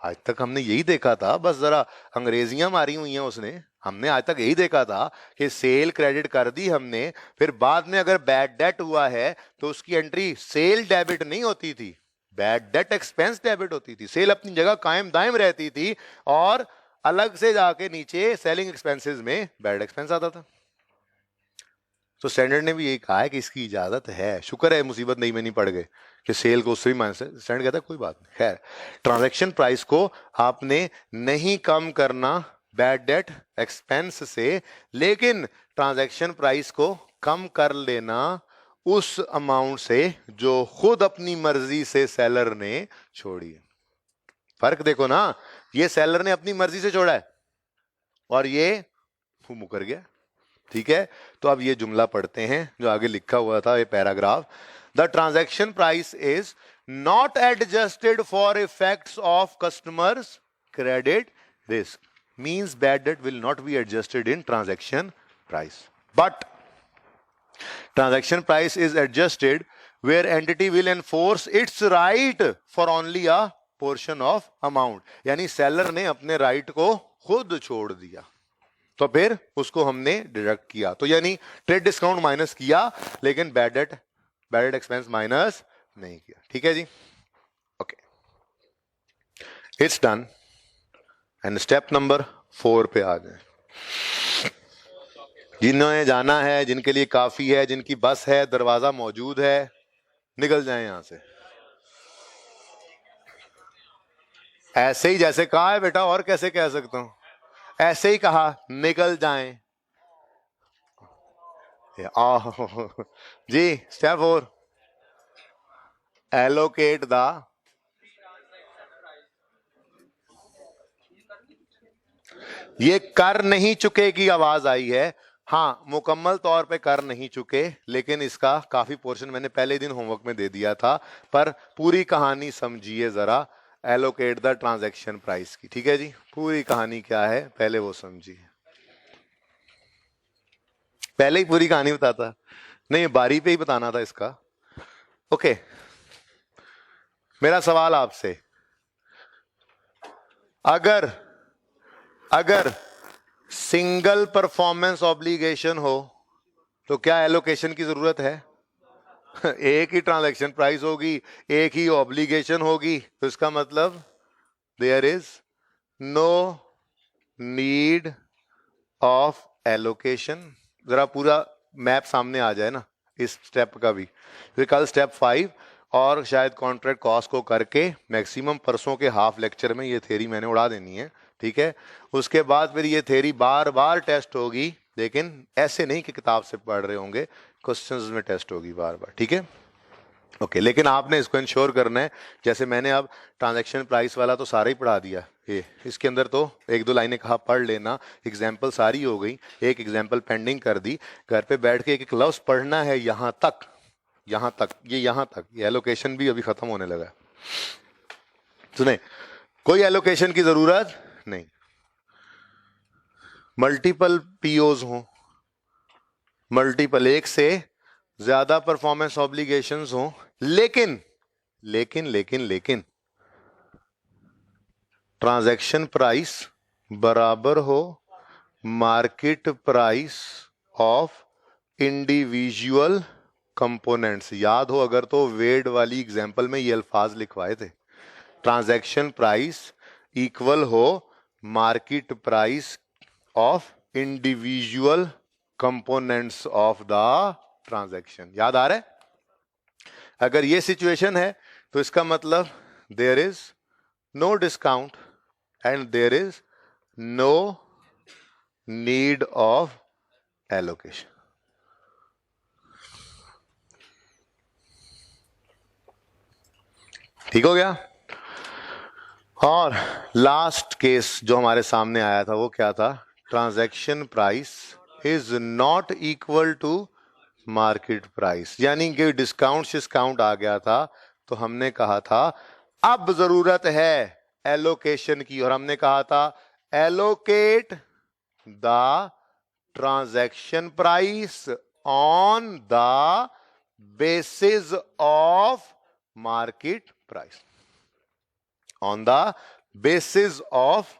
आज तक हमने यही देखा था, बस जरा अंग्रेजियां मारी हुई हैं उसने, हमने आज तक यही देखा था कि सेल क्रेडिट कर दी हमने, फिर बाद में अगर बैड डेट हुआ है तो उसकी एंट्री सेल डेबिट नहीं होती थी, बैड डेट एक्सपेंस डेबिट होती थी। सेल अपनी जगह कायम दायम रहती थी और अलग से जाके नीचे सेलिंग एक्सपेंसेस में बैड एक्सपेंस आता था। तो स्टैंडर्ड ने भी यही कहा है कि इसकी इजाजत है, शुक्र है मुसीबत नहीं में नहीं पड़ गए कि सेल को उससे भी माइनस है। स्टैंडर्ड कहता है कोई बात नहीं, खैर ट्रांजैक्शन प्राइस को आपने नहीं कम करना बैड डेट एक्सपेंस से, लेकिन ट्रांजैक्शन प्राइस को कम कर लेना उस अमाउंट से जो खुद अपनी मर्जी से सेलर ने छोड़ी है। फर्क देखो ना, ये सेलर ने अपनी मर्जी से छोड़ा है और ये मुकर गया। ठीक है, तो अब ये जुमला पढ़ते हैं जो आगे लिखा हुआ था, ये paragraph. The transaction price is not adjusted for effects of customers credit risk, means bad debt will not be adjusted in transaction price, but transaction price is adjusted where entity will enforce its right for only a portion of amount। यानी seller ने अपने right को खुद छोड़ दिया तो फिर उसको हमने डिडक्ट किया, तो यानी ट्रेड डिस्काउंट माइनस किया लेकिन बैड डेट एक्सपेंस माइनस नहीं किया। ठीक है जी, okay, it's done. And step number 4 पे आ जाए। जिन्होंने जाना है, जिनके लिए काफी है, जिनकी बस है, दरवाजा मौजूद है, निकल जाएं यहां से। ऐसे ही जैसे कहा है बेटा, और कैसे कह सकता हूं, ऐसे ही कहा, निकल जाएं। जी स्टेप 4, एलोकेट द, ये कर नहीं चुके की आवाज आई है। हाँ, मुकम्मल तौर पे कर नहीं चुके, लेकिन इसका काफी पोर्शन मैंने पहले दिन होमवर्क में दे दिया था, पर पूरी कहानी समझिए जरा, एलोकेट द ट्रांजैक्शन प्राइस की। ठीक है जी, पूरी कहानी क्या है पहले वो समझिए। पहले ही पूरी कहानी बताता नहीं, बारी पे ही बताना था इसका। ओके, मेरा सवाल आपसे, अगर सिंगल परफॉर्मेंस ऑब्लिगेशन हो तो क्या एलोकेशन की जरूरत है? एक ही ट्रांजैक्शन प्राइस होगी, एक ही ऑब्लिगेशन होगी, तो इसका मतलब there is no need of allocation. जरा पूरा मैप सामने आ जाए ना इस स्टेप का भी। फिर कल स्टेप 5 और शायद कॉन्ट्रैक्ट कॉस्ट को करके मैक्सिमम परसों के हाफ लेक्चर में ये थ्योरी मैंने उड़ा देनी है। ठीक है, उसके बाद फिर ये थ्योरी बार बार टेस्ट होगी, लेकिन ऐसे नहीं कि किताब से पढ़ रहे होंगे, क्वेश्चंस में टेस्ट होगी बार बार। ठीक है, ओके, लेकिन आपने इसको इंश्योर करना है, जैसे मैंने अब ट्रांजैक्शन प्राइस वाला तो सारा ही पढ़ा दिया, ये इसके अंदर तो एक दो लाइनें कहा पढ़ लेना, एग्जाम्पल सारी हो गई, एक एग्जाम्पल पेंडिंग कर दी, घर पे बैठ के एक एक लफ्ज पढ़ना है, यहां तक ये एलोकेशन भी अभी खत्म होने लगा। सुने, कोई एलोकेशन की जरूरत नहीं, मल्टीपल पीओज हो, मल्टीपल एक से ज्यादा परफॉर्मेंस ऑब्लिगेशंस हो, लेकिन लेकिन लेकिन लेकिन ट्रांजैक्शन प्राइस बराबर हो market price of individual components. याद हो अगर तो वेड वाली एग्जांपल में ये अल्फाज लिखवाए थे, ट्रांजैक्शन प्राइस इक्वल हो market price of individual components of the transaction. याद आ रहा है? अगर ये सिचुएशन है तो इसका मतलब there is no discount and there is no need of allocation. ठीक हो गया? और लास्ट केस जो हमारे सामने आया था वो क्या था, transaction price is not equal to market price, यानी कि डिस्काउंट आ गया था। तो हमने कहा था अब जरूरत है एलोकेशन की, और हमने कहा था allocate the transaction price on the basis of market price, on the basis of,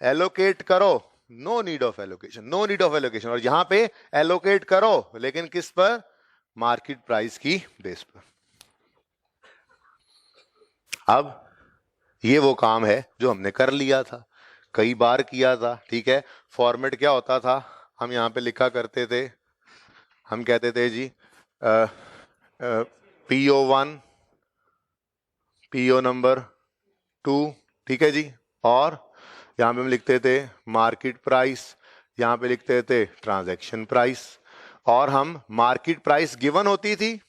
allocate करो, no need of allocation, no need of allocation, और यहां पे एलोकेट करो लेकिन किस पर, मार्केट प्राइस की बेस पर। अब ये वो काम है जो हमने कर लिया था, कई बार किया था, ठीक है। फॉर्मेट क्या होता था, हम यहां पे लिखा करते थे, हम कहते थे जी PO1, PO नंबर 2, ठीक है जी, और यहां पे हम लिखते थे मार्केट प्राइस, यहां पे लिखते थे ट्रांजैक्शन प्राइस, और हम मार्केट प्राइस गिवन होती थी,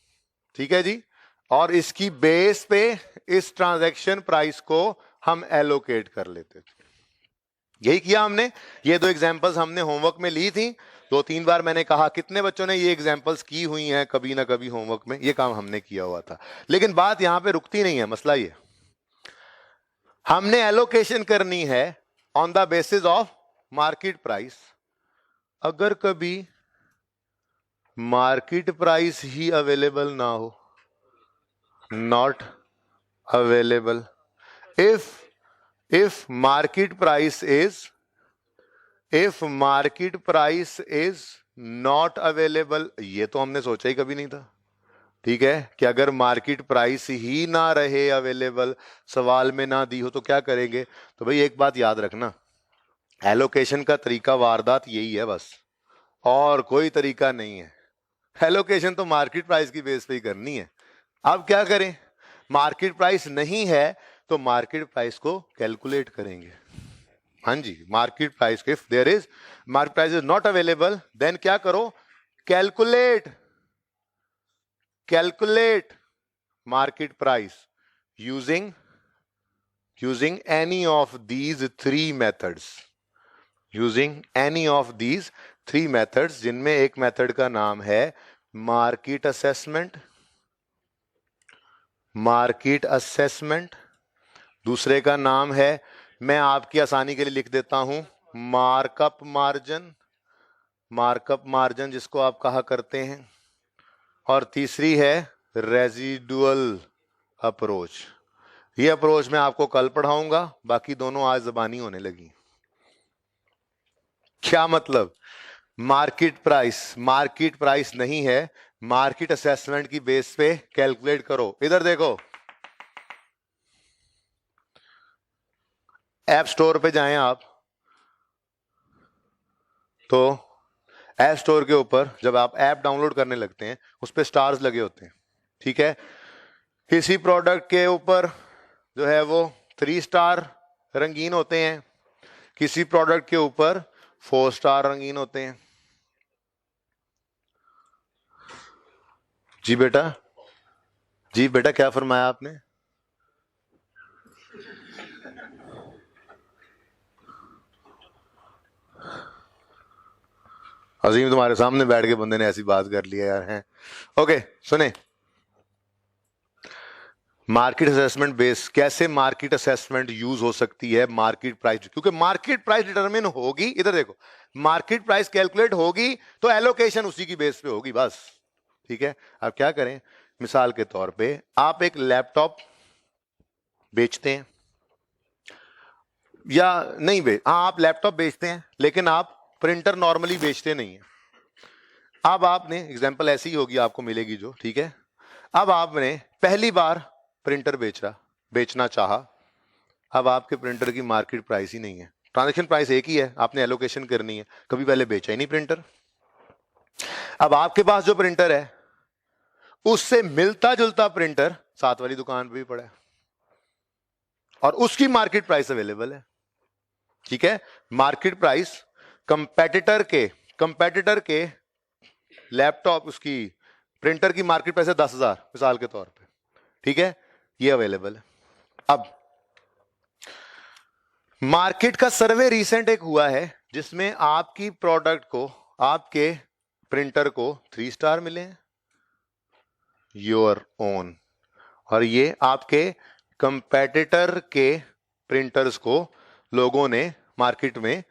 ठीक है जी, और इसकी बेस पे इस ट्रांजैक्शन प्राइस को हम एलोकेट कर लेते थे। यही किया हमने, ये दो एग्जांपल्स हमने होमवर्क में ली थी, 2-3 बार मैंने कहा, कितने बच्चों ने ये एग्जांपल्स की हुई हैं कभी ना कभी होमवर्क में, ये काम हमने किया हुआ था। लेकिन बात यहां पे रुकती नहीं है, मसला ये, हमने एलोकेशन करनी है on the basis of market price. अगर कभी मार्केट प्राइस ही अवेलेबल ना हो, not available, if market price is, if market price is not available, ये तो हमने सोचा ही कभी नहीं था, ठीक है, कि अगर मार्केट प्राइस ही ना रहे अवेलेबल, सवाल में ना दी हो तो क्या करेंगे। तो भाई एक बात याद रखना, एलोकेशन का तरीका वारदात यही है बस, और कोई तरीका नहीं है। एलोकेशन तो मार्केट प्राइस की बेस पे ही करनी है। अब क्या करें, मार्केट प्राइस नहीं है तो मार्केट प्राइस को कैलकुलेट करेंगे। हाँ जी, market price, if there is market price is not available, then क्या करो, calculate, calculate market price using any of these three methods, using any of these three methods, जिनमें एक मेथड का नाम है मार्केट असेसमेंट, मार्केट असेसमेंट, दूसरे का नाम है, मैं आपकी आसानी के लिए लिख देता हूं, मार्कअप मार्जिन, मार्कअप मार्जिन जिसको आप कहा करते हैं, और तीसरी है रेजिडुअल अप्रोच। ये अप्रोच मैं आपको कल पढ़ाऊंगा, बाकी दोनों आज जबानी होने लगी। क्या मतलब, मार्केट प्राइस नहीं है, मार्केट असेसमेंट की बेस पे कैलकुलेट करो। इधर देखो, ऐप स्टोर पे जाएं आप, तो ऐप स्टोर के ऊपर जब आप ऐप डाउनलोड करने लगते हैं उस पर स्टार्स लगे होते हैं, ठीक है। किसी प्रोडक्ट के ऊपर जो है वो 3 स्टार रंगीन होते हैं, किसी प्रोडक्ट के ऊपर 4 स्टार रंगीन होते हैं। जी बेटा, जी बेटा, क्या फरमाया आपने? अजीम, तुम्हारे सामने बैठ के बंदे ने ऐसी बात कर ली है यार, हैं। ओके सुने, मार्केट असेसमेंट बेस, कैसे मार्केट असेसमेंट यूज हो सकती है मार्केट प्राइस, क्योंकि मार्केट प्राइस डिटरमिन होगी, इधर देखो, मार्केट प्राइस कैलकुलेट होगी तो एलोकेशन उसी की बेस पे होगी बस, ठीक है। अब क्या करें, मिसाल के तौर पे आप एक लैपटॉप बेचते हैं, या नहीं हाँ आप लैपटॉप बेचते हैं लेकिन आप प्रिंटर नॉर्मली बेचते नहीं है। अब आपने एग्जांपल ऐसी ही होगी आपको मिलेगी जो, ठीक है। अब आपने पहली बार प्रिंटर बेचना चाहा, अब आपके प्रिंटर की मार्केट प्राइस ही नहीं है, ट्रांजैक्शन प्राइस एक ही है, आपने एलोकेशन करनी है, कभी पहले बेचा ही नहीं प्रिंटर। अब आपके पास जो प्रिंटर है उससे मिलता जुलता प्रिंटर साथ वाली दुकान पे भी पड़ा है और उसकी मार्केट प्राइस अवेलेबल है, ठीक है। मार्केट प्राइस कंपेटिटर के लैपटॉप, उसकी प्रिंटर की मार्केट प्राइस है 10,000 मिसाल के तौर पे, ठीक है, ये अवेलेबल है। अब मार्केट का सर्वे रिसेंट एक हुआ है जिसमें आपकी प्रोडक्ट को, आपके प्रिंटर को 3 स्टार मिले हैं, योर ओन, और ये आपके कंपेटिटर के प्रिंटर्स को लोगों ने मार्केट में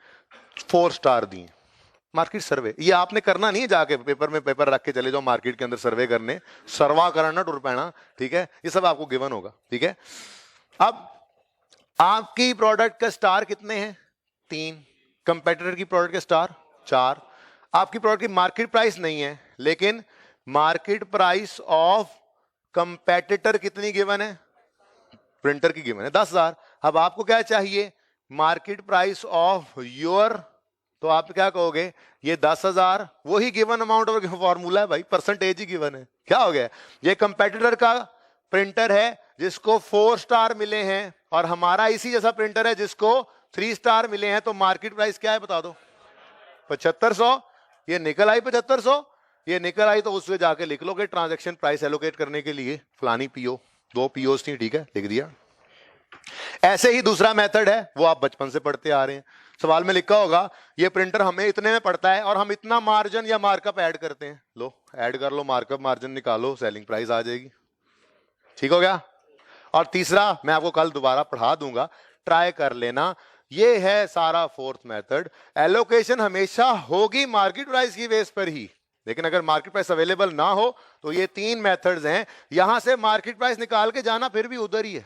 4 स्टार दिए। मार्केट सर्वे ये आपने करना नहीं है, जाके पेपर में पेपर रख के चले जाओ मार्केट के अंदर सर्वे करने, सर्वा करना टुर पैना, ठीक है, ये सब आपको गिवन होगा, ठीक है। अब आपकी प्रोडक्ट का स्टार कितने हैं? 3। कंपेटिटर की प्रोडक्ट के स्टार 4। आपकी प्रोडक्ट की मार्केट प्राइस नहीं है, लेकिन मार्केट प्राइस ऑफ कंपेटिटर कितनी गिवन है? प्रिंटर की गिवन है 10,000। अब आपको क्या चाहिए? मार्केट प्राइस ऑफ योर, तो आप क्या कहोगे? ये 10,000, वही गिवन अमाउंट और फॉर्मूला है भाई, परसेंटेज ही गिवन है। क्या हो गया? ये कंपेटिटर का प्रिंटर है जिसको 4 स्टार मिले हैं, और हमारा इसी जैसा प्रिंटर है जिसको 3 स्टार मिले हैं, तो मार्केट प्राइस क्या है बता दो? 7500। ये निकल आई 7500, ये निकल आई तो उसमें जाके लिख लोगे ट्रांजैक्शन प्राइस एलोकेट करने के लिए फलानी पीओ, 2 पीओस थी, ठीक है, लिख दिया। ऐसे ही दूसरा मेथड है, वो आप बचपन से पढ़ते आ रहे हैं, सवाल में लिखा होगा ये प्रिंटर हमें इतने में पड़ता है और हम इतना मार्जिन या मार्कअप ऐड करते हैं, लो ऐड कर लो, मार्कअप मार्जिन निकालो, सेलिंग प्राइस आ जाएगी। ठीक हो गया? और तीसरा मैं आपको कल दोबारा पढ़ा दूंगा, ट्राई कर लेना। ये है सारा 4th मेथड। एलोकेशन हमेशा होगी मार्केट प्राइस की बेस पर ही, लेकिन अगर मार्केट प्राइस अवेलेबल ना हो तो ये 3 मेथड्स हैं, यहां से मार्केट प्राइस निकाल के जाना फिर भी उधर ही है।